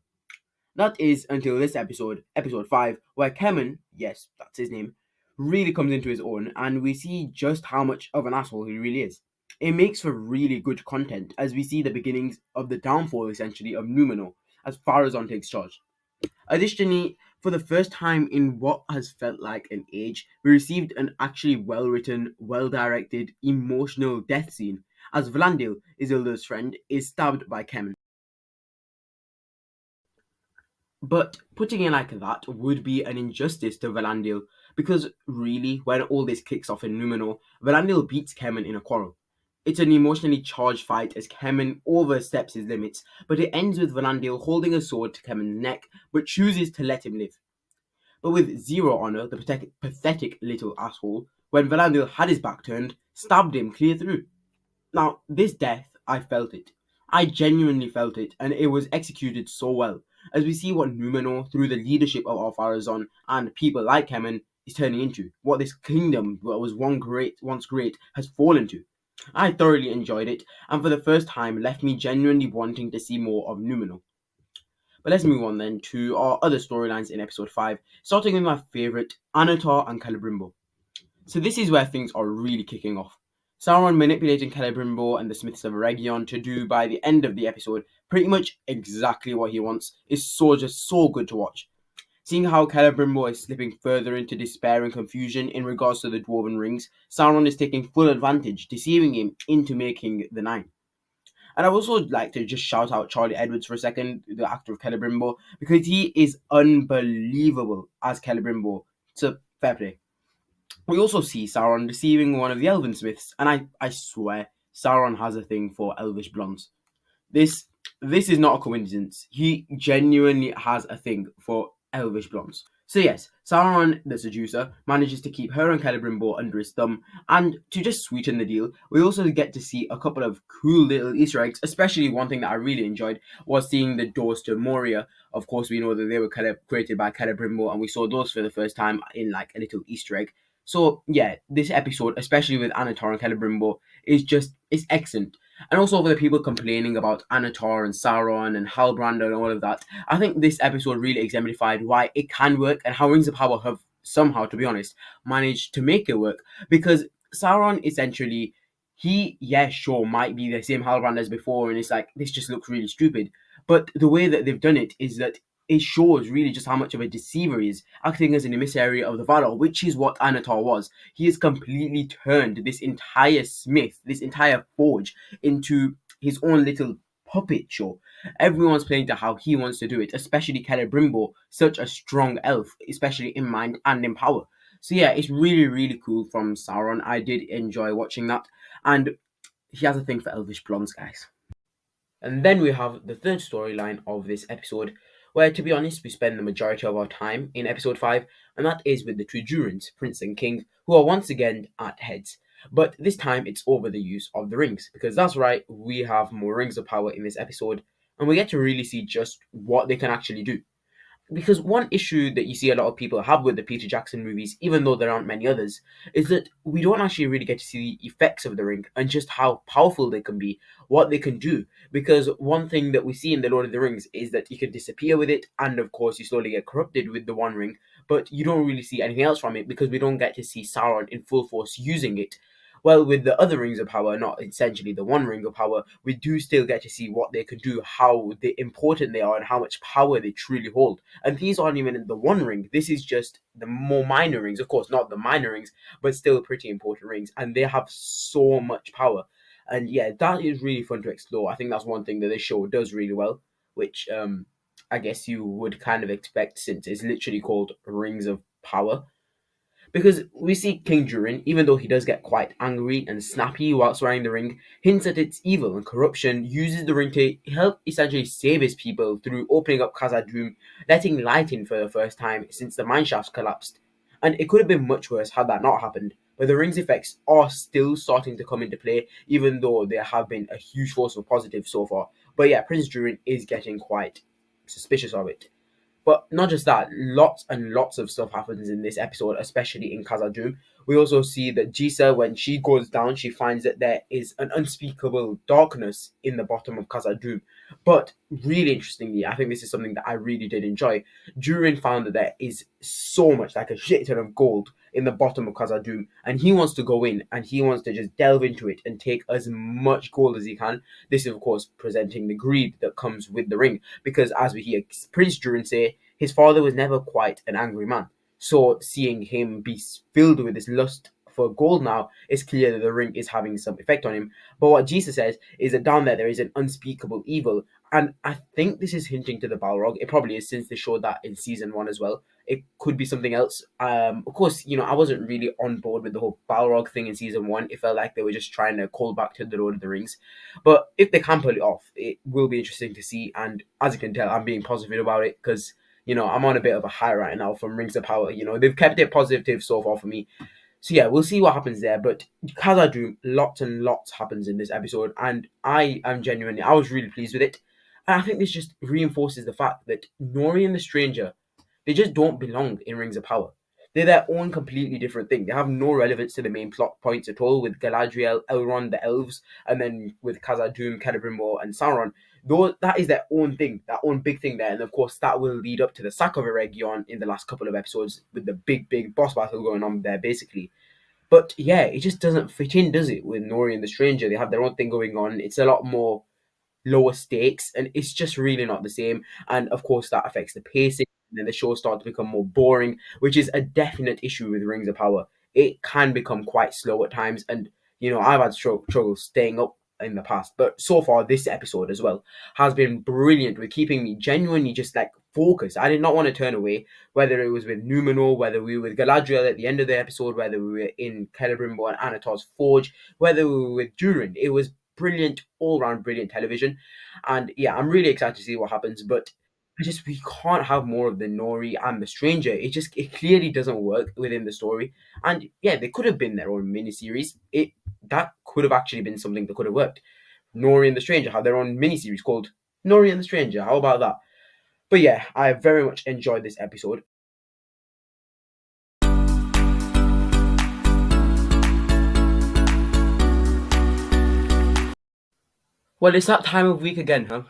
That is until this episode, episode 5, where Kemen, yes, that's his name, really comes into his own and we see just how much of an asshole he really is. It makes for really good content as we see the beginnings of the downfall essentially of Numenor as Farazan takes charge. Additionally, for the first time in what has felt like an age, we received an actually well-written, well-directed, emotional death scene as Vlandil, Isildur's friend, is stabbed by Kemen. But putting it like that would be an injustice to Valandil, because really, when all this kicks off in Numenor, Valandil beats Kemen in a quarrel. It's an emotionally charged fight as Kemen oversteps his limits, but it ends with Valandil holding a sword to Kemen's neck, but chooses to let him live. But with zero honour, the pathetic little asshole, when Valandil had his back turned, stabbed him clear through. Now, this death, I felt it. I genuinely felt it, and it was executed so well, as we see what Numenor, through the leadership of Ar-Pharazôn and people like Kemen, is turning into, what this kingdom that was once great has fallen to. I thoroughly enjoyed it, and for the first time left me genuinely wanting to see more of Numenor. But let's move on then to our other storylines in episode 5, starting with my favourite, Annatar and Celebrimbor. So this is where things are really kicking off. Sauron manipulating Celebrimbor and the Smiths of Eregion to do, by the end of the episode, pretty much exactly what he wants is just so good to watch. Seeing how Celebrimbor is slipping further into despair and confusion in regards to the Dwarven Rings, Sauron is taking full advantage, deceiving him into making the 9. And I would also like to just shout out Charlie Edwards for a second, the actor of Celebrimbor, because he is unbelievable as Celebrimbor. So, fair play. We also see Sauron deceiving one of the Elven Smiths, and I swear Sauron has a thing for elvish blondes. This is not a coincidence. He genuinely has a thing for elvish blondes. So yes, Sauron, the seducer, manages to keep her and Celebrimbor under his thumb, and to just sweeten the deal, we also get to see a couple of cool little Easter eggs, especially one thing that I really enjoyed was seeing the doors to Moria. Of course, we know that they were created by Celebrimbor, and we saw those for the first time in like a little Easter egg. So yeah, this episode, especially with Annatar and Celebrimbor, is excellent. And also for the people complaining about Annatar and Sauron and Halbrand and all of that, I think this episode really exemplified why it can work and how Rings of Power have somehow, to be honest, managed to make it work. Because Sauron essentially, sure, might be the same Halbrand as before, and it's like, this just looks really stupid. But the way that they've done it is that it shows really just how much of a deceiver he is, acting as an emissary of the Valar, which is what Annatar was. He has completely turned this entire smith, this entire forge, into his own little puppet show. Everyone's playing to how he wants to do it, especially Celebrimbor, such a strong elf, especially in mind and in power. So yeah, it's really, really cool from Sauron. I did enjoy watching that, and he has a thing for elvish blondes, guys. And then we have the third storyline of this episode, where, to be honest, we spend the majority of our time in episode 5, and that is with the two Durins, Prince and King, who are once again at heads. But this time it's over the use of the rings, because that's right, we have more Rings of Power in this episode, and we get to really see just what they can actually do. because one issue that you see a lot of people have with the Peter Jackson movies, even though there aren't many others, is that we don't actually really get to see the effects of the ring and just how powerful they can be, what they can do. Because one thing that we see in the Lord of the Rings is that you can disappear with it, and of course you slowly get corrupted with the One Ring, but you don't really see anything else from it because we don't get to see Sauron in full force using it. Well, with the other rings of power, not essentially the One Ring of power, we do still get to see what they can do, how important they are, and how much power they truly hold. And these aren't even in the One Ring. This is just the more minor rings. Of course, not the minor rings, but still pretty important rings. And they have so much power. And yeah, that is really fun to explore. I think that's one thing that this show does really well, which I guess you would kind of expect since it's literally called Rings of Power. Because we see King Durin, even though he does get quite angry and snappy whilst wearing the ring, hints at its evil and corruption, uses the ring to help essentially save his people through opening up Khazad-dûm, letting light in for the first time since the mineshafts collapsed. And it could have been much worse had that not happened, but the ring's effects are still starting to come into play, even though there have been a huge force of positive so far. But yeah, Prince Durin is getting quite suspicious of it. But not just that, lots and lots of stuff happens in this episode, especially in Khazad-dûm. We also see that Jisa, when she goes down, she finds that there is an unspeakable darkness in the bottom of Khazad-dûm. But really interestingly, I think this is something that I really did enjoy. Durin found that there is so much, like a shit ton of gold in the bottom of Khazad-dûm, and he wants to go in and he wants to just delve into it and take as much gold as he can. This is, of course, presenting the greed that comes with the ring, because as we hear Prince Durin say, his father was never quite an angry man. So seeing him be filled with this lust for gold now, it's clear that the ring is having some effect on him. But what Jesus says is that down there is an unspeakable evil. And I think this is hinting to the Balrog. It probably is, since they showed that in season 1 as well. It could be something else. Of course, I wasn't really on board with the whole Balrog thing in season 1. It felt like they were just trying to call back to the Lord of the Rings. But if they can pull it off, it will be interesting to see. And as you can tell, I'm being positive about it because I'm on a bit of a high right now from Rings of Power. They've kept it positive so far for me. So yeah, we'll see what happens there. But Khazad-dûm, lots and lots happens in this episode, and I was really pleased with it. And I think this just reinforces the fact that Nori and the Stranger, they just don't belong in Rings of Power. They're their own completely different thing. They have no relevance to the main plot points at all, with Galadriel, Elrond, the elves, and then with Khazad-dûm, Celebrimbor, and Sauron. Though that is their own thing, their own big thing there. And of course, that will lead up to the sack of Eregion in the last couple of episodes, with the big boss battle going on there, basically. But yeah, it just doesn't fit in, does it, with Nori and the Stranger? They have their own thing going on. It's a lot more lower stakes, and it's just really not the same. And of course, that affects the pacing, and then the show starts to become more boring, which is a definite issue with Rings of Power. It can become quite slow at times, and I've had trouble staying up in the past, but so far this episode as well has been brilliant with keeping me genuinely just like focused. I did not want to turn away, whether it was with Numenor, whether we were with Galadriel at the end of the episode, whether we were in Celebrimbor and Anatar's Forge, whether we were with Durin. It was brilliant, all-round brilliant television. And yeah, I'm really excited to see what happens, but we can't have more of the Nori and the Stranger. It clearly doesn't work within the story. And yeah, they could have been their own miniseries. That could have actually been something that could have worked. Nori and the Stranger have their own miniseries called Nori and the Stranger. How about that? But yeah, I very much enjoyed this episode. Well, it's that time of week again, huh?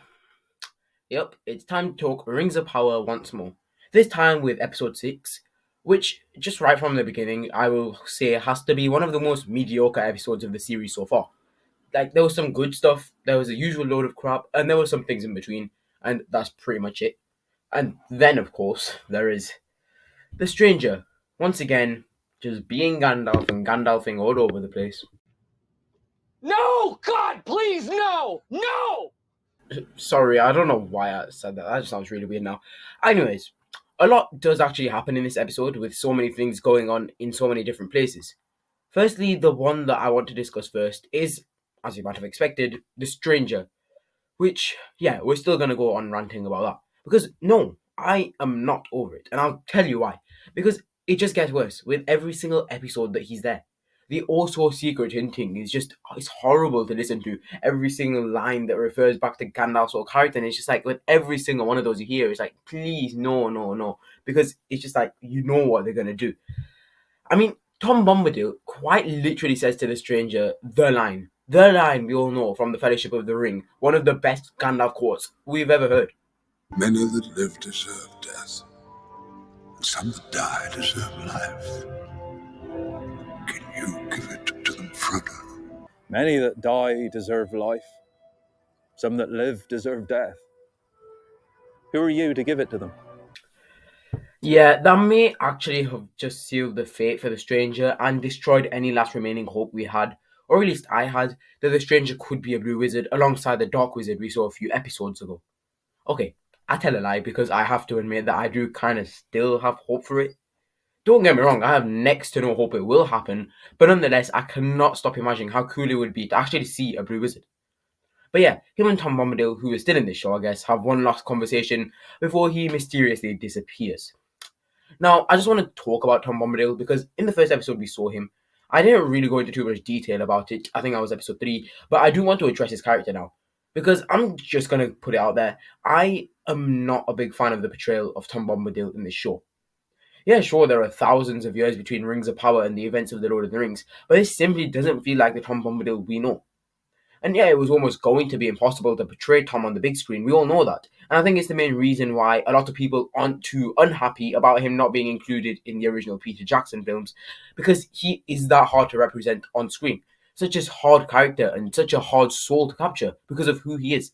Yep, it's time to talk Rings of Power once more. This time with episode 6, which, just right from the beginning, I will say has to be one of the most mediocre episodes of the series so far. Like, there was some good stuff, there was a usual load of crap, and there were some things in between, and that's pretty much it. And then, of course, there is the Stranger, once again, just being Gandalf and Gandalfing all over the place. No! God, please, no! No! Sorry, I don't know why I said that. That just sounds really weird now. Anyways, a lot does actually happen in this episode, with so many things going on in so many different places. Firstly, the one that I want to discuss first is, as you might have expected, the Stranger. Which, yeah, we're still going to go on ranting about that. Because, no, I am not over it. And I'll tell you why. Because it just gets worse with every single episode that he's there. The also secret hinting is just, it's horrible to listen to. Every single line that refers back to Gandalf's old character, and it's just like with every single one of those you hear, it's like, please, no, no, no. Because it's just like, you know what they're going to do. I mean, Tom Bombadil quite literally says to the stranger, the line we all know from the Fellowship of the Ring, one of the best Gandalf quotes we've ever heard. Many that live deserve death, and some that die deserve life. Can you give it to them, Frodo? Many that die deserve life. Some that live deserve death. Who are you to give it to them? Yeah, that may actually have just sealed the fate for the stranger and destroyed any last remaining hope we had, or at least I had, that the stranger could be a blue wizard alongside the dark wizard we saw a few episodes ago. Okay, I tell a lie because I have to admit that I do kind of still have hope for it. Don't get me wrong, I have next to no hope it will happen, but nonetheless, I cannot stop imagining how cool it would be to actually see a blue wizard. But yeah, him and Tom Bombadil, who is still in this show, I guess, have one last conversation before he mysteriously disappears. Now, I just want to talk about Tom Bombadil because in the first episode we saw him. I didn't really go into too much detail about it. I think that was episode 3. But I do want to address his character now. Because I'm just going to put it out there. I am not a big fan of the portrayal of Tom Bombadil in this show. Yeah, sure, there are thousands of years between Rings of Power and the events of The Lord of the Rings. But it simply doesn't feel like the Tom Bombadil we know. And yeah, it was almost going to be impossible to portray Tom on the big screen. We all know that. And I think it's the main reason why a lot of people aren't too unhappy about him not being included in the original Peter Jackson films, because he is that hard to represent on screen. Such a hard character and such a hard soul to capture because of who he is.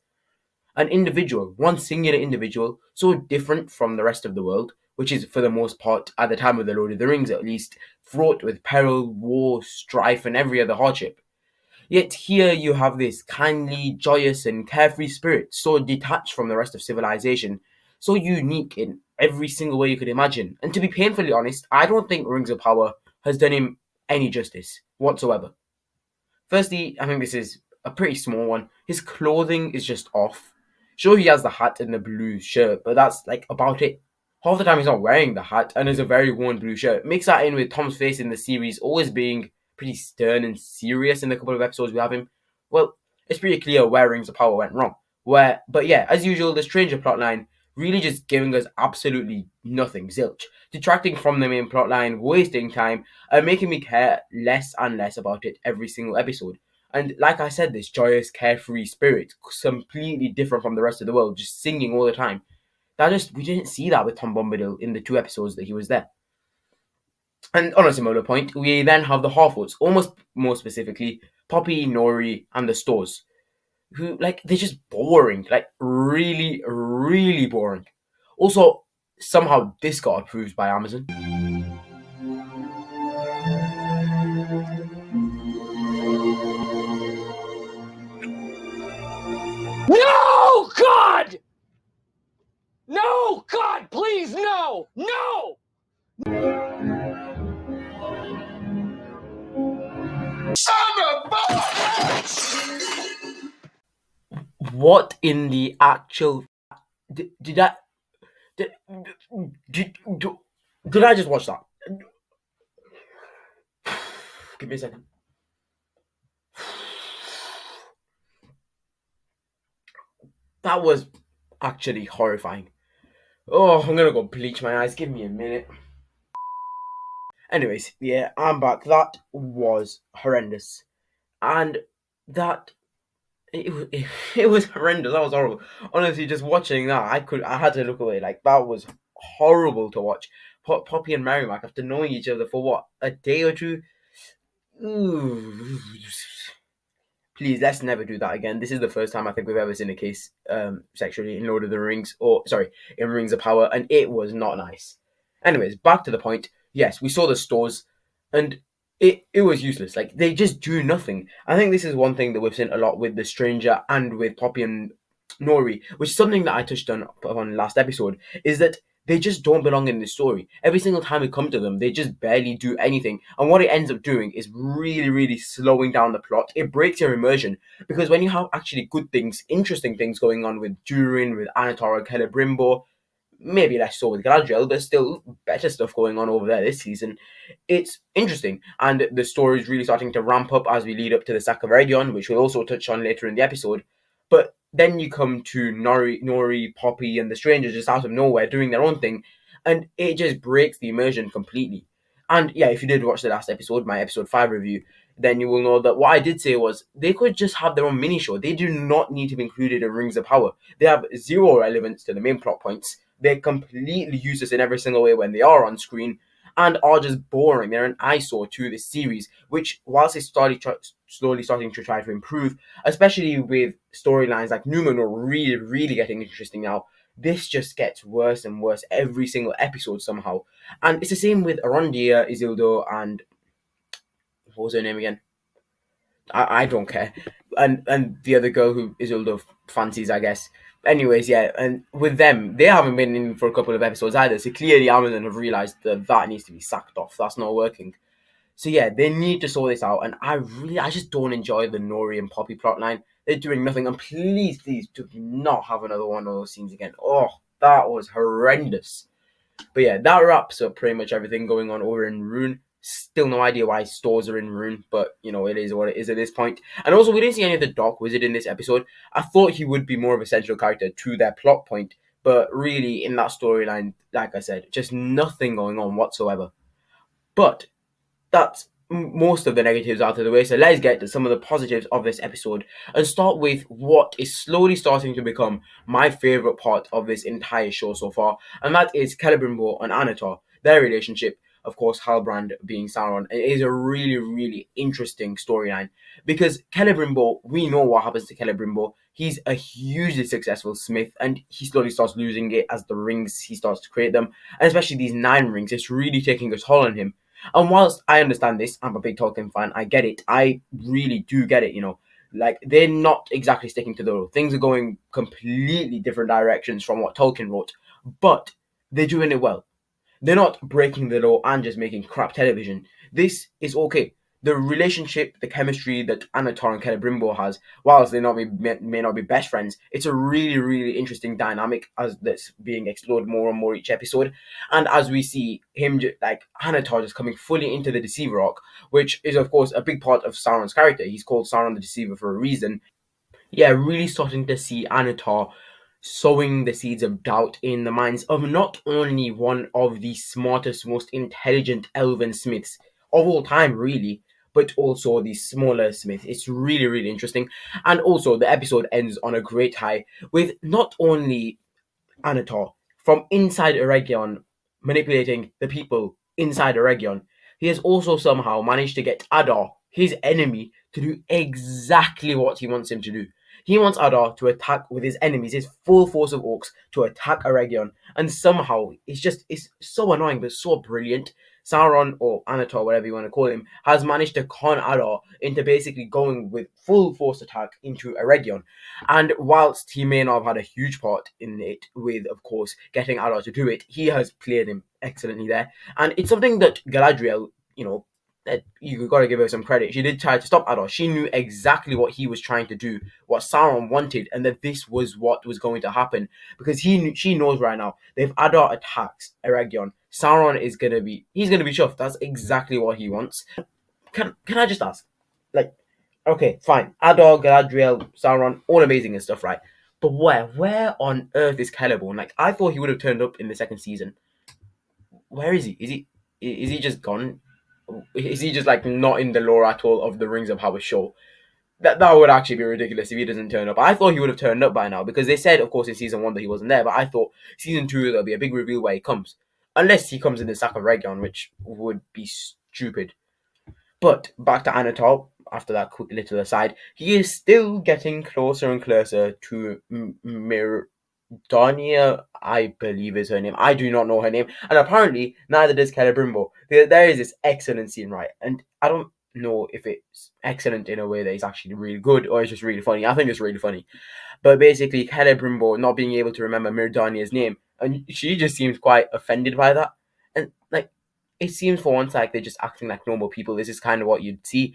An individual, one singular individual, so different from the rest of the world, which is for the most part, at the time of The Lord of the Rings at least, fraught with peril, war, strife, and every other hardship. Yet here you have this kindly, joyous, and carefree spirit, so detached from the rest of civilization, so unique in every single way you could imagine. And to be painfully honest, I don't think Rings of Power has done him any justice whatsoever. Firstly, I think this is a pretty small one. His clothing is just off. Sure, he has the hat and the blue shirt, but that's like about it. Half the time he's not wearing the hat and has a very worn blue shirt. Mix that in with Tom's face in the series always being pretty stern and serious in the couple of episodes we have him. Well, it's pretty clear where Rings of Power went wrong. But yeah, as usual, the stranger plotline really just giving us absolutely nothing, zilch, detracting from the main plotline, wasting time, and making me care less and less about it every single episode. And like I said, this joyous, carefree spirit, completely different from the rest of the world, just singing all the time. We didn't see that with Tom Bombadil in the 2 episodes that he was there. And on a similar point, we then have the Half-Orcs, almost more specifically, Poppy, Nori, and the Stores, who, like, they're just boring, like, really, really boring. Also, somehow this got approved by Amazon. No, God! No, God, please, no! No! What in the actual... Did I just watch that? Give me a second. That was actually horrifying. Oh, I'm gonna go bleach my eyes. Give me a minute. Anyways, yeah, I'm back. That was horrendous. And that... It was horrendous. That was horrible. Honestly, just watching that, I had to look away. Like, that was horrible to watch. Poppy and Merrimack, after knowing each other for what, a day or two? Ooh. Please, let's never do that again. This is the first time I think we've ever seen a case sexually in Lord of the Rings, in Rings of Power, and it was not nice. Anyways, back to the point. Yes, we saw the Stores, and it was useless. Like, they just do nothing. I think this is one thing that we've seen a lot with the Stranger and with Poppy and Nori, which is something that I touched on last episode, is that they just don't belong in the story. Every single time we come to them, they just barely do anything. And what it ends up doing is really, really slowing down the plot. It breaks your immersion. Because when you have actually good things, interesting things going on with Durin, with Anatar, and Celebrimbor, maybe less so with Galadriel, but still better stuff going on over there this season. It's interesting, and the story is really starting to ramp up as we lead up to the sack of Eregion, which we'll also touch on later in the episode. But then you come to Nori, Poppy, and the strangers just out of nowhere doing their own thing, and it just breaks the immersion completely. And yeah, if you did watch the last episode, my episode 5 review, then you will know that what I did say was they could just have their own mini show. They do not need to be included in Rings of Power. They have zero relevance to the main plot points. They're completely useless in every single way when they are on screen, and are just boring. They're an eyesore to this series, which, whilst it's slowly starting to try to improve, especially with storylines like Numenor really getting interesting now, this just gets worse and worse every single episode somehow. And it's the same with Arondir, Isildur, and what was her name again? I don't care. And the other girl who Isildur fancies, I guess. Anyways, yeah, and with them, they haven't been in for a couple of episodes either, so clearly Amazon have realised that needs to be sacked off. That's not working. So yeah, they need to sort this out, and I just don't enjoy the Nori and Poppy plotline. They're doing nothing, and please do not have another one of those scenes again. Oh, that was horrendous. But yeah, that wraps up pretty much everything going on over in Rune. Still no idea why stores are in Rune, but you know, it is what it is at this point. And also, we didn't see any of the Dark Wizard in this episode. I thought he would be more of a central character to their plot point, but really in that storyline, like I said, just nothing going on whatsoever. But that's most of the negatives out of the way, so let's get to some of the positives of this episode and start with what is slowly starting to become my favourite part of this entire show so far, and that is Celebrimbor and Annatar, their relationship. Of course, Halbrand being Sauron. It is a really interesting storyline because Celebrimbor, we know what happens to Celebrimbor. He's a hugely successful smith, and he slowly starts losing it as the rings he starts to create them, and especially these 9 rings. It's really taking a toll on him. And whilst I understand this, I'm a big Tolkien fan, I get it. I really do get it, you know. Like, they're not exactly sticking to the rule. Things are going completely different directions from what Tolkien wrote, but they're doing it well. They're not breaking the law and just making crap television. This is okay. The relationship, the chemistry that Annatar and Celebrimbor has, whilst they may not be best friends, it's a really interesting dynamic as that's being explored more and more each episode. And as we see him, like Annatar, just coming fully into the Deceiver arc, which is of course a big part of Sauron's character. He's called Sauron the Deceiver for a reason. Yeah, really starting to see Annatar sowing the seeds of doubt in the minds of not only one of the smartest, most intelligent elven smiths of all time, really, but also the smaller smith. It's really interesting. And also, the episode ends on a great high with not only Annatar from inside Eregion manipulating the people inside Eregion, he has also somehow managed to get Adar, his enemy, to do exactly what he wants him to do. He wants Adar to attack with his enemies, his full force of orcs, to attack Eregion. And somehow, it's so annoying, but so brilliant. Sauron, or Annatar, whatever you want to call him, has managed to con Adar into basically going with full force attack into Eregion. And whilst he may not have had a huge part in it with, of course, getting Adar to do it, he has played him excellently there. And it's something that Galadriel, you know, that you got to give her some credit. She did try to stop Adar. She knew exactly what he was trying to do, what Sauron wanted, and that this was what was going to happen. Because she knows right now that if Adar attacks Eregion, Sauron is gonna be chuffed. That's exactly what he wants. Can I just ask, like, okay, fine, Adar, Galadriel, Sauron, all amazing and stuff, right? But where on earth is Celeborn? Like, I thought he would have turned up in the second season. Where is he? Is he just gone? Is he just like not in the lore at all of the Rings of Power show? That would actually be ridiculous if he doesn't turn up. I thought he would have turned up by now because they said, of course, in season 1 that he wasn't there. But I thought season 2 there'll be a big reveal where he comes, unless he comes in the sack of Eregion, which would be stupid. But back to Annatar. After that quick little aside, he is still getting closer and closer to Dania, I believe is her name. I do not know her name. And apparently, neither does Celebrimbor. There is this excellent scene, right? And I don't know if it's excellent in a way that is actually really good or it's just really funny. I think it's really funny. But basically, Celebrimbor not being able to remember Mirdania's name, and she just seems quite offended by that. And, like, it seems for once like they're just acting like normal people. This is kind of what you'd see.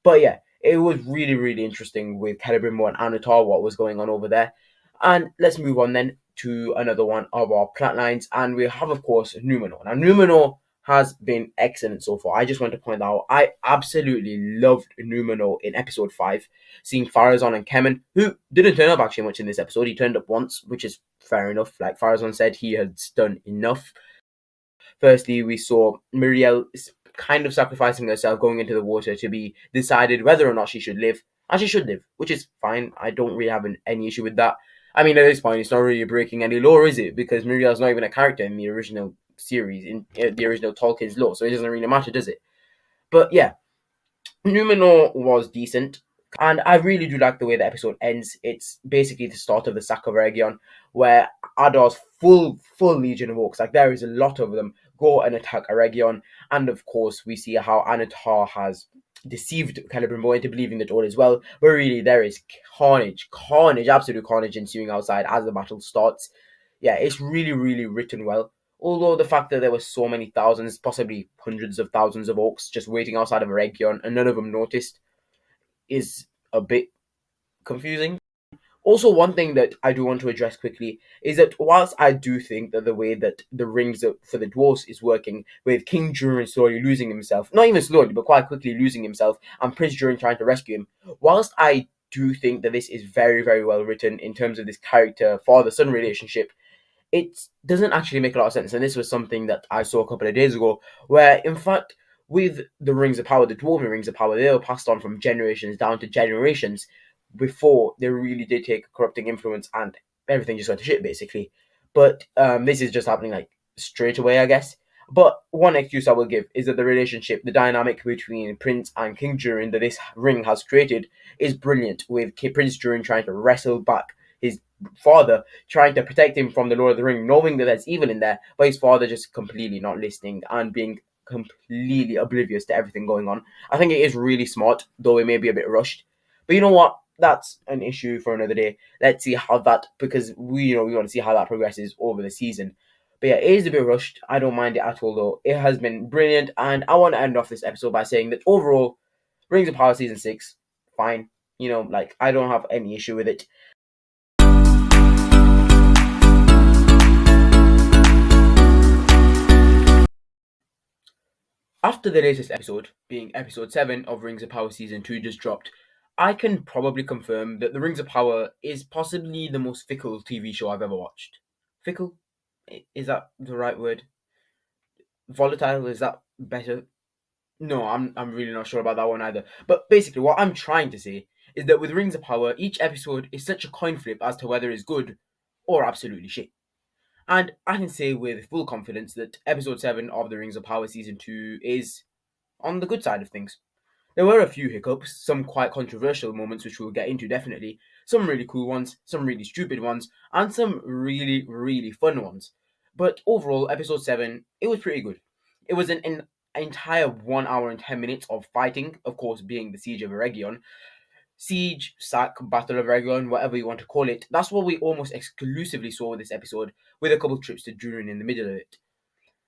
But yeah, it was really interesting with Celebrimbor and Annatar, what was going on over there. And let's move on then to another one of our plotlines, and we have, of course, Numenor. Now, Numenor has been excellent so far. I just want to point out, I absolutely loved Numenor in episode 5, seeing Pharazôn and Kemen, who didn't turn up actually much in this episode. He turned up once, which is fair enough. Like Pharazôn said, he had done enough. Firstly, we saw Miriel kind of sacrificing herself, going into the water to be decided whether or not she should live. And she should live, which is fine. I don't really have any issue with that. I mean, at this point, it's not really breaking any law, is it? Because Miriel's not even a character in the original series, in the original Tolkien's lore, so it doesn't really matter, does it? But yeah, Numenor was decent, and I really do like the way the episode ends. It's basically the start of the sack of Eregion, where Ador's full legion of orcs, like there is a lot of them, go and attack Eregion, and of course we see how Anatar has deceived Celebrimbor into believing that all is well, but really there is carnage, absolute carnage ensuing outside as the battle starts. Yeah, it's really written well. Although the fact that there were so many thousands, possibly hundreds of thousands of orcs just waiting outside of Eregion and none of them noticed is a bit confusing. Also, one thing that I do want to address quickly is that whilst I do think that the way that the rings for the dwarves is working, with King Durin slowly losing himself, not even slowly, but quite quickly losing himself, and Prince Durin trying to rescue him, whilst I do think that this is very well written in terms of this character father-son relationship, it doesn't actually make a lot of sense. And this was something that I saw a couple of days ago, where in fact, with the Rings of Power, the Dwarven Rings of Power, they were passed on from generations down to generations before they really did take a corrupting influence and everything just went to shit, basically. But this is just happening like straight away, I guess. But one excuse I will give is that the relationship, the dynamic between Prince and King Durin that this ring has created is brilliant, with Prince Durin trying to wrestle back his father, trying to protect him from the Lord of the Ring, knowing that there's evil in there, but his father just completely not listening and being completely oblivious to everything going on. I think it is really smart, though it may be a bit rushed. But you know what? That's an issue for another day. Let's see how that, because we want to see how that progresses over the season. But yeah, it is a bit rushed. I don't mind it at all, though. It has been brilliant, and I want to end off this episode by saying that overall, Rings of Power Season 6, fine. Like, I don't have any issue with it. After the latest episode, being episode 7 of Rings of Power Season 2 just dropped, I can probably confirm that the Rings of Power is possibly the most fickle TV show I've ever watched. Fickle? Is that the right word? Volatile? Is that better? No, I'm really not sure about that one either. But basically, what I'm trying to say is that with Rings of Power, each episode is such a coin flip as to whether it's good or absolutely shit. And I can say with full confidence that episode 7 of the Rings of Power Season 2 is on the good side of things. There were a few hiccups, some quite controversial moments which we'll get into definitely, some really cool ones, some really stupid ones, and some really fun ones. But overall, episode 7, it was pretty good. It was an entire 1 hour and 10 minutes of fighting, of course being the Siege of Eregion. Siege, sack, Battle of Eregion, whatever you want to call it. That's what we almost exclusively saw with this episode, with a couple trips to Durin in the middle of it.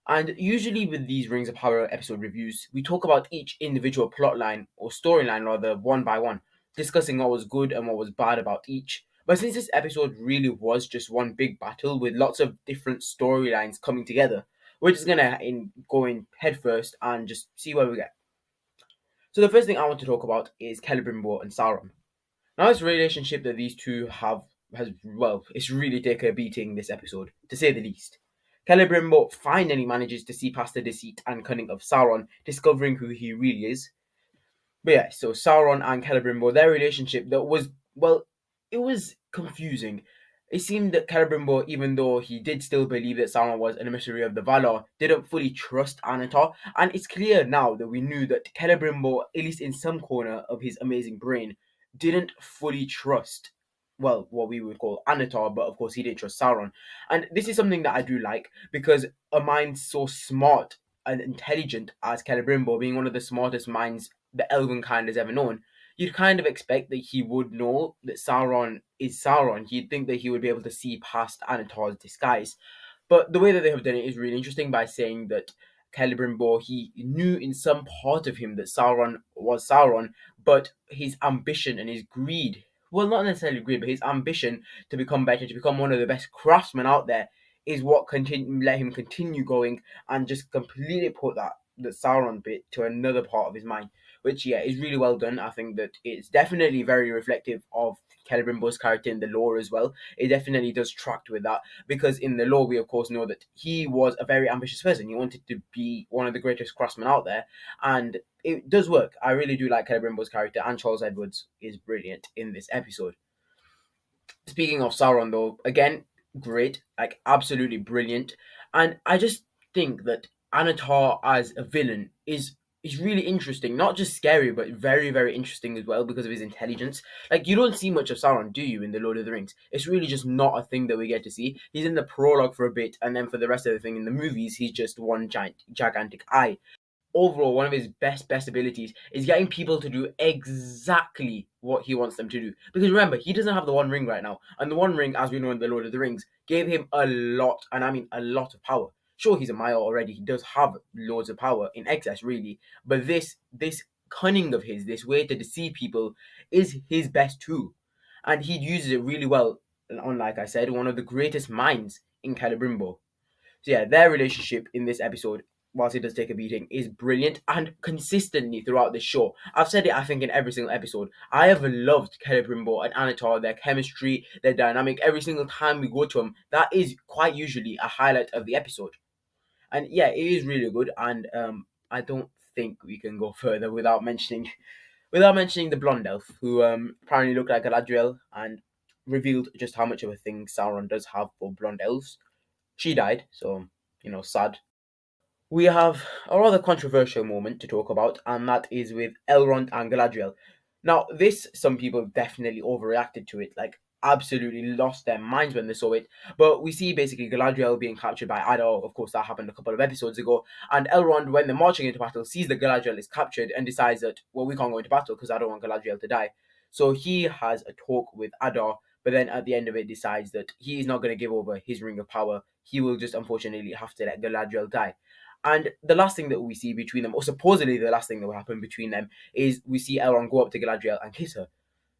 And usually with these Rings of Power episode reviews, we talk about each individual plotline, or storyline rather, one by one, discussing what was good and what was bad about each. But since this episode really was just one big battle with lots of different storylines coming together, we're just gonna go in head first and just see where we get. So the first thing I want to talk about is Celebrimbor and Sauron. Now this relationship that these two have it's really taken a beating this episode, to say the least. Celebrimbor finally manages to see past the deceit and cunning of Sauron, discovering who he really is. But yeah, so Sauron and Celebrimbor, their relationship that was, it was confusing. It seemed that Celebrimbor, even though he did still believe that Sauron was an emissary of the Valar, didn't fully trust Anatar. And it's clear now that we knew that Celebrimbor, at least in some corner of his amazing brain, didn't fully trust, what we would call Anatar, but of course he didn't trust Sauron. And this is something that I do like, because a mind so smart and intelligent as Celebrimbor, being one of the smartest minds the Elvenkind has ever known, you'd kind of expect that he would know that Sauron is Sauron. You'd think that he would be able to see past Anatar's disguise. But the way that they have done it is really interesting by saying that Celebrimbor, he knew in some part of him that Sauron was Sauron, but his ambition and his greed well, not necessarily greed, but his ambition to become better, to become one of the best craftsmen out there, is what let him continue going and just completely put the Sauron bit to another part of his mind, which is really well done. I think that it's definitely very reflective of Celebrimbor's character in the lore as well. It definitely does track with that, because in the lore we of course know that he was a very ambitious person. He wanted to be one of the greatest craftsmen out there, and it does work. I really do like Celebrimbor's character, and Charles Edwards is brilliant in this episode. Speaking of Sauron, though, again, great, like absolutely brilliant, and I just think that Anatar as a villain is really interesting. Not just scary, but very, very interesting as well because of his intelligence. Like, you don't see much of Sauron, do you, in the Lord of the Rings? It's really just not a thing that we get to see. He's in the prologue for a bit, and then for the rest of the thing in the movies, he's just one gigantic eye. Overall, one of his best abilities is getting people to do exactly what he wants them to do. Because remember, he doesn't have the One Ring right now, and the One Ring, as we know in the Lord of the Rings, gave him a lot, and I mean a lot of power. Sure, he's a Maiar already. He does have loads of power in excess, really. But this cunning of his, this way to deceive people, is his best tool, and he uses it really well. On, like I said, one of the greatest minds in Celebrimbor. So yeah, their relationship in this episode, whilst it does take a beating, is brilliant, and consistently throughout the show. I've said it, I think, in every single episode. I have loved Celebrimbor and Anatar, their chemistry, their dynamic. Every single time we go to them, that is quite usually a highlight of the episode. And yeah, it is really good, and I don't think we can go further without mentioning the blonde elf, who apparently looked like Galadriel and revealed just how much of a thing Sauron does have for blonde elves. She died, so, sad. We have a rather controversial moment to talk about, and that is with Elrond and Galadriel. Now, some people definitely overreacted to it, like, absolutely lost their minds when they saw it. But we see basically Galadriel being captured by Adar. Of course, that happened a couple of episodes ago. And Elrond, when they're marching into battle, sees that Galadriel is captured and decides that, well, we can't go into battle because I don't want Galadriel to die. So he has a talk with Adar, but then at the end of it decides that he is not going to give over his ring of power. He will just unfortunately have to let Galadriel die. And the last thing that we see between them, or supposedly the last thing that will happen between them, is we see Elrond go up to Galadriel and kiss her.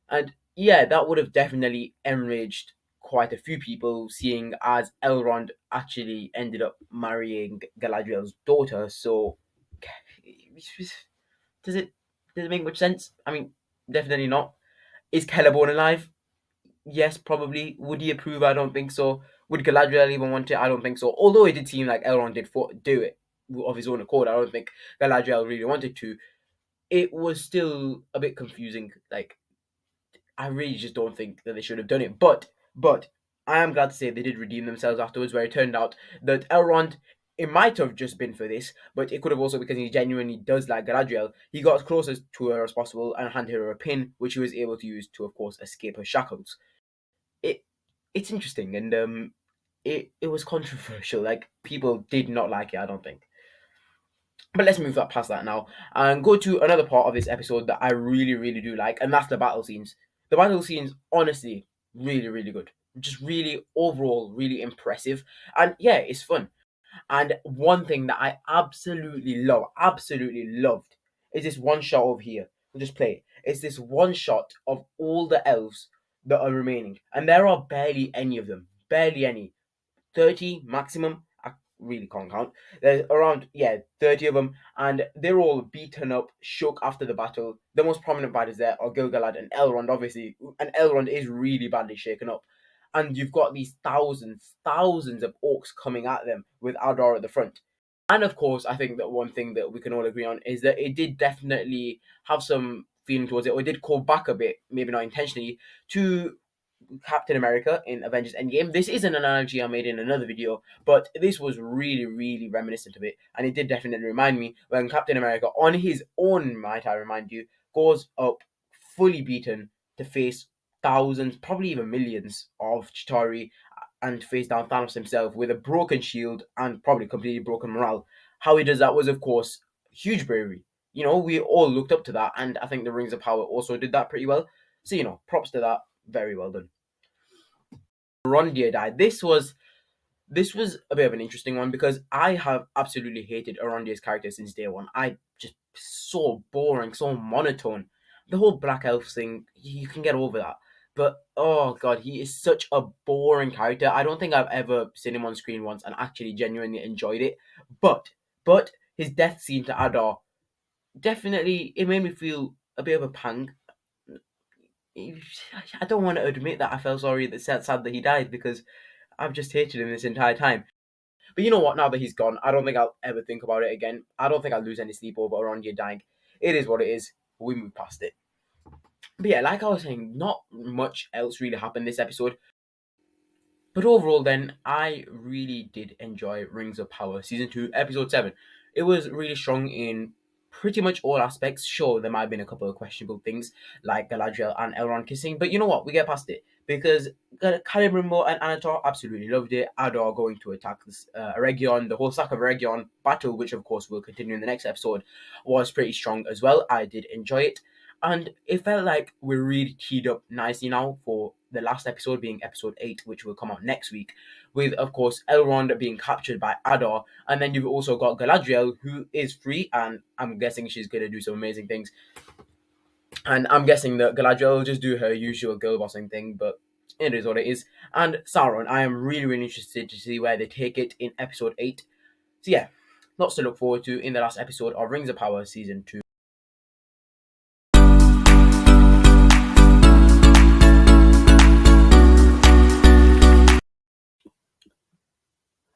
And yeah, that would have definitely enraged quite a few people, seeing as Elrond actually ended up marrying Galadriel's daughter. So, does it make much sense? I mean, definitely not. Is Celeborn alive? Yes, probably. Would he approve? I don't think so. Would Galadriel even want it? I don't think so. Although it did seem like Elrond did do it of his own accord. I don't think Galadriel really wanted to. It was still a bit confusing. Like, I really just don't think that they should have done it. But I am glad to say they did redeem themselves afterwards, where it turned out that Elrond, it might have just been for this, but it could have also because he genuinely does like Galadriel. He got as close to her as possible and handed her a pin, which he was able to use to, of course, escape her shackles. It's interesting, and it was controversial. Like, people did not like it, I don't think. But let's move past that now and go to another part of this episode that I really, really do like, and that's the battle scenes. The battle scenes, honestly, really, really good. Just really, overall, really impressive. And yeah, it's fun. And one thing that I absolutely loved, is this one shot over here. We'll just play it. It's this one shot of all the elves that are remaining. And there are barely any of them. Barely any. 30 maximum. I really can't count. There's around 30 of them, and they're all beaten up, shook after the battle. The most prominent fighters there are Gil-galad and Elrond, obviously, and Elrond is really badly shaken up. And you've got these thousands of orcs coming at them with Adar at the front. And of course, I think that one thing that we can all agree on is that it did definitely have some feeling towards it, or it did call back a bit, maybe not intentionally, to Captain America in Avengers Endgame. This is an analogy I made in another video, but this was really, really reminiscent of it, and it did definitely remind me when Captain America, on his own, might I remind you, goes up fully beaten to face thousands, probably even millions of Chitauri, and face down Thanos himself with a broken shield and probably completely broken morale. How he does that was, of course, huge bravery. We all looked up to that, and I think the Rings of Power also did that pretty well. So, props to that. Very well done. Arondir died. This was a bit of an interesting one because I have absolutely hated Arondir's character since day one. I just so boring, so monotone. The whole Black Elf thing, you can get over that. but oh god, he is such a boring character. I don't think I've ever seen him on screen once and actually genuinely enjoyed it. But his death scene to Adar, definitely, it made me feel a bit of a pang. I don't want to admit that I felt sorry, that sad that he died, because I've just hated him this entire time. But you know what? Now that he's gone, I don't think I'll ever think about it again. I don't think I'll lose any sleep over Arondir dying. It is what it is. We move past it. But yeah, like I was saying, not much else really happened this episode. But overall then, I really did enjoy Rings of Power Season 2, Episode 7. It was really strong in pretty much all aspects. Sure, there might have been a couple of questionable things, like Galadriel and Elrond kissing, but you know what? We get past it. Because Celebrimbor and Anatar absolutely loved it. Adar going to attack Eregion, the whole sack of Eregion battle, which of course will continue in the next episode, was pretty strong as well. I did enjoy it. And it felt like we're really keyed up nicely now for the last episode, being episode 8, which will come out next week, with, of course, Elrond being captured by Adar, and then you've also got Galadriel, who is free, and I'm guessing she's going to do some amazing things. And I'm guessing that Galadriel will just do her usual girl bossing thing, but it is what it is. And Sauron, I am really, really interested to see where they take it in episode 8. So yeah, lots to look forward to in the last episode of Rings of Power Season 2.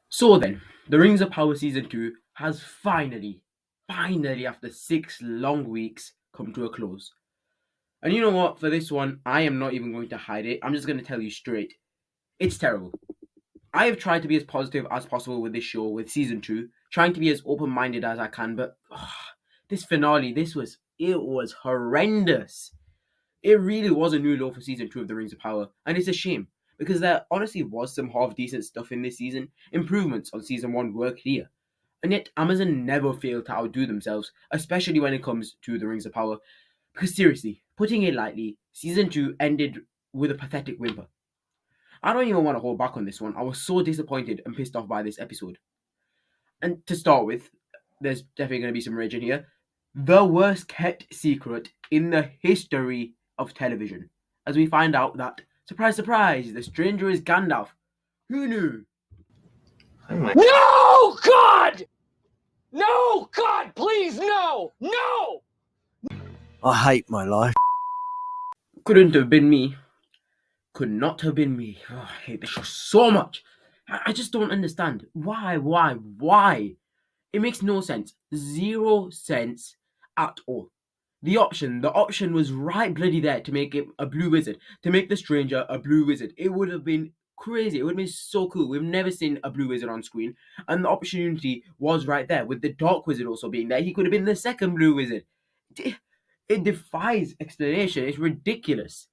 So then, the Rings of Power Season 2 has finally, after 6 long weeks, come to a close. And you know what? For this one, I am not even going to hide it. I'm just going to tell you straight. It's terrible. I have tried to be as positive as possible with this show, with Season 2, trying to be as open-minded as I can, but this finale, it was horrendous. It really was a new low for Season 2 of The Rings of Power, and it's a shame, because there honestly was some half-decent stuff in this season. Improvements on Season 1 were clear. And yet, Amazon never failed to outdo themselves, especially when it comes to The Rings of Power. Because seriously, putting it lightly, Season 2 ended with a pathetic whimper. I don't even want to hold back on this one. I was so disappointed and pissed off by this episode. And to start with, there's definitely going to be some rage in here. The worst kept secret in the history of television, as we find out that, surprise, surprise, the stranger is Gandalf. Who knew? No, God! No, God, please, no! No! I hate my life. Couldn't have been me. Could not have been me. Oh, I hate this show so much. I just don't understand. Why? It makes no sense. 0 sense at all. The option was right bloody there to make it a blue wizard, to make the stranger a blue wizard. It would have been crazy. It would have been so cool. We've never seen a blue wizard on screen, and the opportunity was right there, with the dark wizard also being there. He could have been the second blue wizard. It defies explanation. It's ridiculous.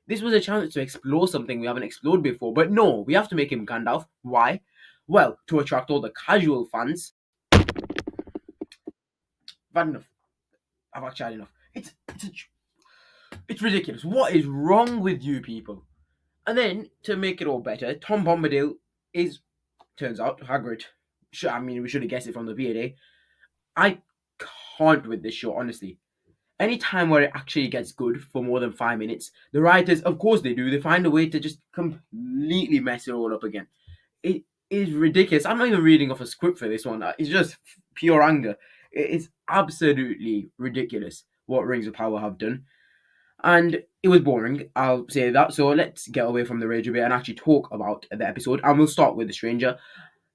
This was a chance to explore something we haven't explored before, but no, we have to make him Gandalf. Why? Well, to attract all the casual fans. Bad enough. I've actually had enough. It's ridiculous. What is wrong with you people? And then, to make it all better, Tom Bombadil turns out, Hagrid. I mean, we should have guessed it from the VA. I can't with this show, honestly. Any time where it actually gets good for more than 5 minutes, the writers, of course they do, they find a way to just completely mess it all up again. It is ridiculous. I'm not even reading off a script for this one. It's just pure anger. It is absolutely ridiculous what Rings of Power have done. And it was boring, I'll say that. So let's get away from the rage a bit and actually talk about the episode. And we'll start with The Stranger.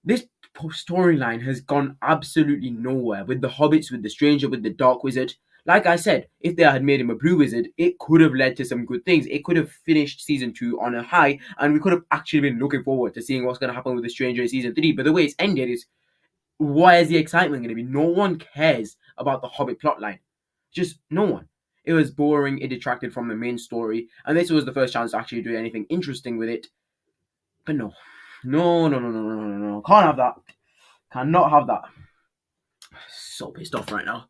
This storyline has gone absolutely nowhere, with the hobbits, with the stranger, with the dark wizard. Like I said, if they had made him a blue wizard, it could have led to some good things. It could have finished season 2 on a high, and we could have actually been looking forward to seeing what's going to happen with the stranger in season 3. But the way it's ended is, where is the excitement going to be? No one cares about the hobbit plotline. Just no one. It was boring, it detracted from the main story, and this was the first chance to actually do anything interesting with it. But no. No. Can't have that. Cannot have that. So pissed off right now.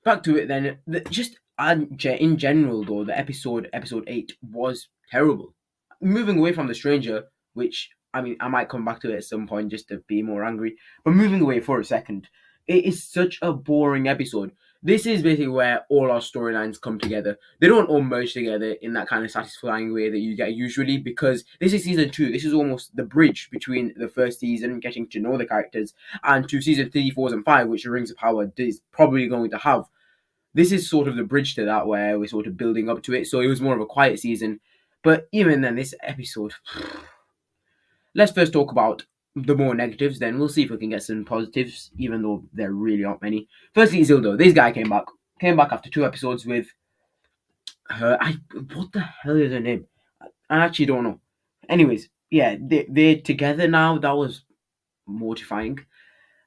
Back to it then. In general though, the episode 8 was terrible. Moving away from the stranger, which, I mean, I might come back to it at some point just to be more angry, but moving away for a second, It is such a boring episode. This is basically where all our storylines come together. They don't all merge together in that kind of satisfying way that you get usually, because this is season 2. This is almost the bridge between the first season, getting to know the characters, and to season 3, 4, and 5, which the Rings of Power is probably going to have. This is sort of the bridge to that, where we're sort of building up to it. So it was more of a quiet season. But even then, this episode... Let's first talk about the more negatives, then we'll see if we can get some positives, even though there really aren't many. Firstly, Isildur. This guy came back. Came back after 2 episodes with her... what the hell is her name? I actually don't know. Anyways, yeah, they're together now. That was mortifying.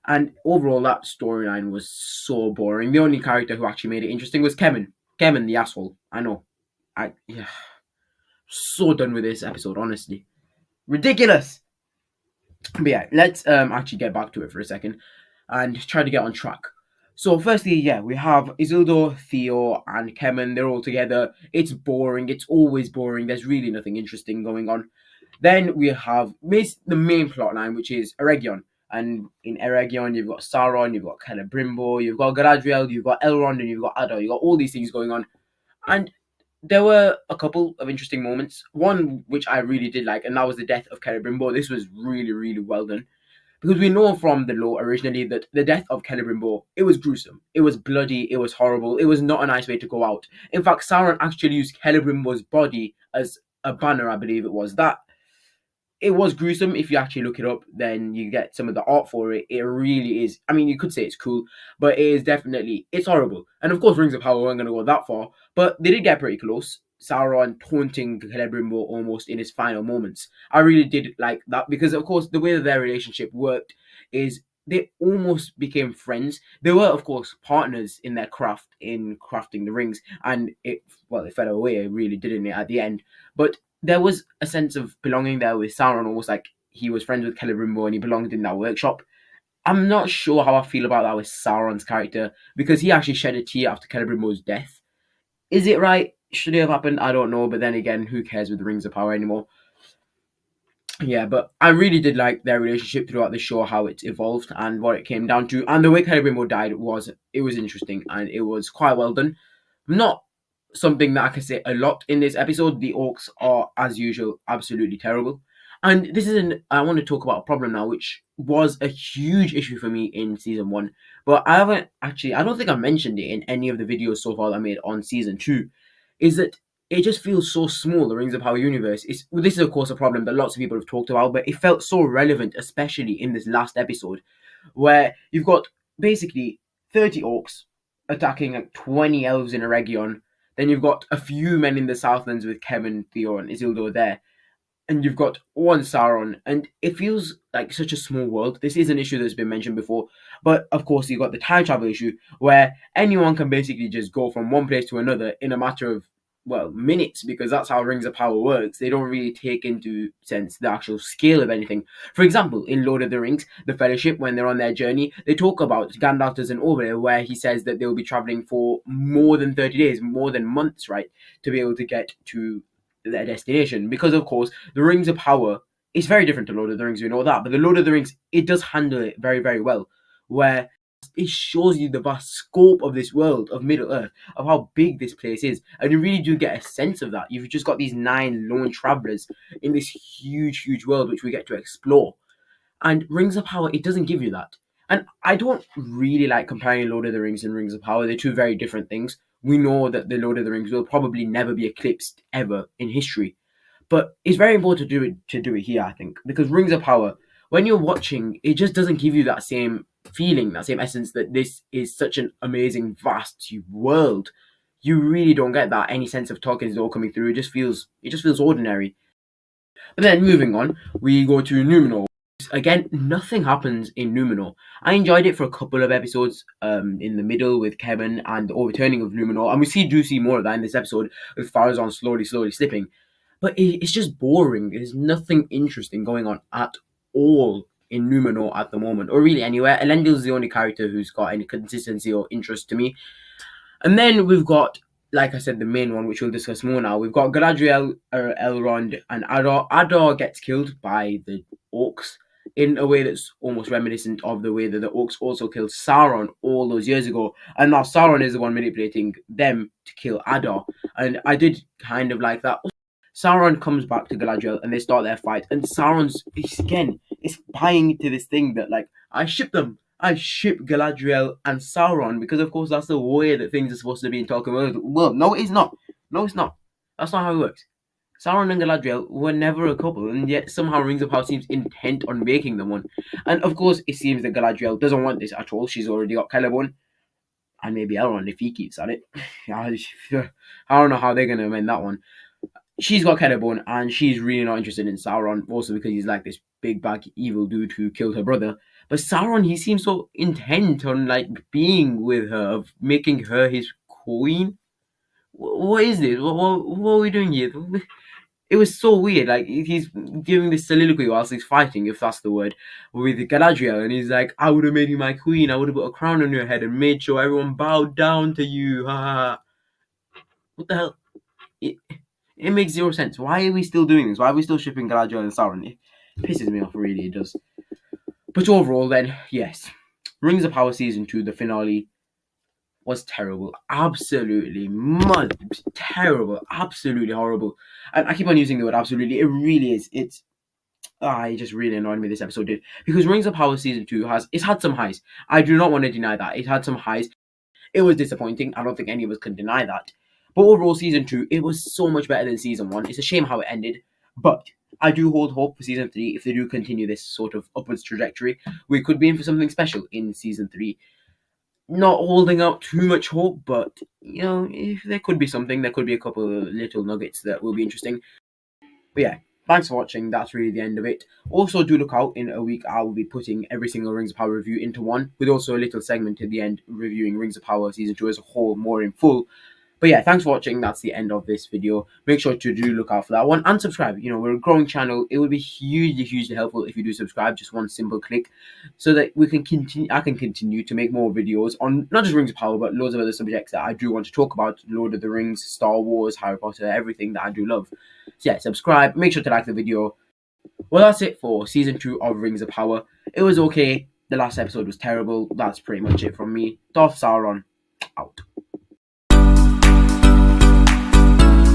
And overall, that storyline was so boring. The only character who actually made it interesting was Kemen. Kemen, the asshole. I know. So done with this episode, honestly. Ridiculous! But yeah, let's actually get back to it for a second and try to get on track. So firstly, yeah, we have Isildur, Theo, and Kemen. They're all together. It's boring. It's always boring. There's really nothing interesting going on. Then we have the main plotline, which is Eregion. And in Eregion, you've got Sauron, you've got Celebrimbor, you've got Galadriel, you've got Elrond, and you've got Adar. You've got all these things going on. And there were a couple of interesting moments. One which I really did like, and that was the death of Celebrimbor. This was really, really well done. Because we know from the lore originally that the death of Celebrimbor, it was gruesome. It was bloody. It was horrible. It was not a nice way to go out. In fact, Sauron actually used Celebrimbor's body as a banner, I believe it was. It was gruesome. If you actually look it up, then you get some of the art for it. It really is. I mean, you could say it's cool, but it is definitely, it's horrible. And of course, Rings of Power weren't going to go that far, but they did get pretty close. Sauron taunting Celebrimbor almost in his final moments. I really did like that, because of course, the way that their relationship worked is they almost became friends. They were, of course, partners in their craft, in crafting the rings, and it fell away, really, didn't it, at the end? But there was a sense of belonging there with Sauron, almost like he was friends with Celebrimbor and he belonged in that workshop. I'm not sure how I feel about that with Sauron's character, because he actually shed a tear after Celebrimbor's death. Is it right? Should it have happened? I don't know, but then again, who cares with the Rings of Power anymore? Yeah, but I really did like their relationship throughout the show, how it evolved and what it came down to. And the way Celebrimbor died was interesting and it was quite well done. Not something that I can say a lot in this episode. The orcs are, as usual, absolutely terrible. And this is I want to talk about a problem now, which was a huge issue for me in season 1. But I don't think I mentioned it in any of the videos so far that I made on season 2. Is that it just feels so small, the Rings of Power universe. This is, of course, a problem that lots of people have talked about, but it felt so relevant, especially in this last episode, where you've got basically 30 orcs attacking like 20 elves in Eregion. Then you've got a few men in the Southlands with Kemen, Theo, and Isildur there. And you've got one Sauron. And it feels like such a small world. This is an issue that's been mentioned before. But, of course, you've got the time travel issue, where anyone can basically just go from one place to another in a matter of, minutes, because that's how Rings of Power works. They don't really take into sense the actual scale of anything. For example, in Lord of the Rings, the Fellowship, when they're on their journey, they talk about Gandalf as an orbiter, where he says that they will be traveling for more than 30 days, more than months, right, to be able to get to their destination. Because, of course, the Rings of Power is very different to Lord of the Rings, we know that, but the Lord of the Rings, it does handle it very, very well, where it shows you the vast scope of this world, of Middle-earth, of how big this place is. And you really do get a sense of that. You've just got these 9 lone travelers in this huge, huge world which we get to explore. And Rings of Power, it doesn't give you that. And I don't really like comparing Lord of the Rings and Rings of Power. They're two very different things. We know that the Lord of the Rings will probably never be eclipsed ever in history. But it's very important to do it here, I think. Because Rings of Power, when you're watching, it just doesn't give you that same feeling, that same essence that this is such an amazing, vast world. You really don't get that any sense of Tolkien's all coming through. It just feels ordinary. But then moving on, we go to Numenor. Again, nothing happens in Numenor. I enjoyed it for a couple of episodes in the middle with Kevin and the overturning of Numenor, and we do see more of that in this episode with Farazan slowly slipping. But it's just boring. There's nothing interesting going on at all in Numenor at the moment, or really anywhere. Elendil's the only character who's got any consistency or interest to me. And then we've got, like I said, the main one, which we'll discuss more now. We've got Galadriel, Elrond, and Adar. Adar gets killed by the orcs. in a way that's almost reminiscent of the way that the orcs also killed Sauron all those years ago. And now Sauron is the one manipulating them to kill Adar. And I did kind of like that. Sauron comes back to Galadriel and they start their fight. And Sauron's, again, is buying into this thing that, like, I ship them. I ship Galadriel and Sauron because, of course, that's the way that things are supposed to be in Tolkien world. No, it's not. No, it's not. That's not how it works. Sauron and Galadriel were never a couple, and yet somehow Rings of Power seems intent on making them one. And of course, it seems that Galadriel doesn't want this at all. She's already got Celeborn, and maybe Elrond if he keeps at it. I don't know how they're going to amend that one. She's got Celeborn, and she's really not interested in Sauron, also because he's like this big bad evil dude who killed her brother. But Sauron, he seems so intent on like being with her, of making her his queen. What is this? What are we doing here? It was so weird. Like, he's giving this soliloquy whilst he's fighting, if that's the word, with Galadriel, and he's like, I would have made you my queen. I would have put a crown on your head and made sure everyone bowed down to you. Ha. What the hell? It makes zero sense. Why are we still doing this? Why are we still shipping Galadriel and Sauron? It pisses me off, really, it does. But overall, then, yes. Rings of Power Season 2, the finale, was terrible. Absolutely terrible. Absolutely horrible. And I keep on using the word absolutely. It really is. It just really annoyed me, this episode did. Because Rings of Power Season 2 it's had some highs. I do not want to deny that. It had some highs. It was disappointing. I don't think any of us can deny that. But overall, Season 2, it was so much better than Season 1. It's a shame how it ended. But I do hold hope for Season 3. If they do continue this sort of upwards trajectory, we could be in for something special in Season 3. Not holding out too much hope, but, you know, if there could be something, there could be a couple of little nuggets that will be interesting. But yeah, thanks for watching. That's really the end of it. Also, do look out. In a week, I will be putting every single Rings of Power review into one, with also a little segment at the end reviewing Rings of Power Season 2 as a whole, more in full. But yeah, thanks for watching. That's the end of this video. Make sure to do look out for that one and subscribe. You know, we're a growing channel. It would be hugely helpful if you do subscribe. Just one simple click, so that we can continue. I can continue to make more videos on not just Rings of Power, but loads of other subjects that I do want to talk about: Lord of the Rings, Star Wars, Harry Potter, everything that I do love. So yeah, subscribe. Make sure to like the video. Well, that's it for Season 2 of Rings of Power. It was okay. The last episode was terrible. That's pretty much it from me. Darth Sauron, out.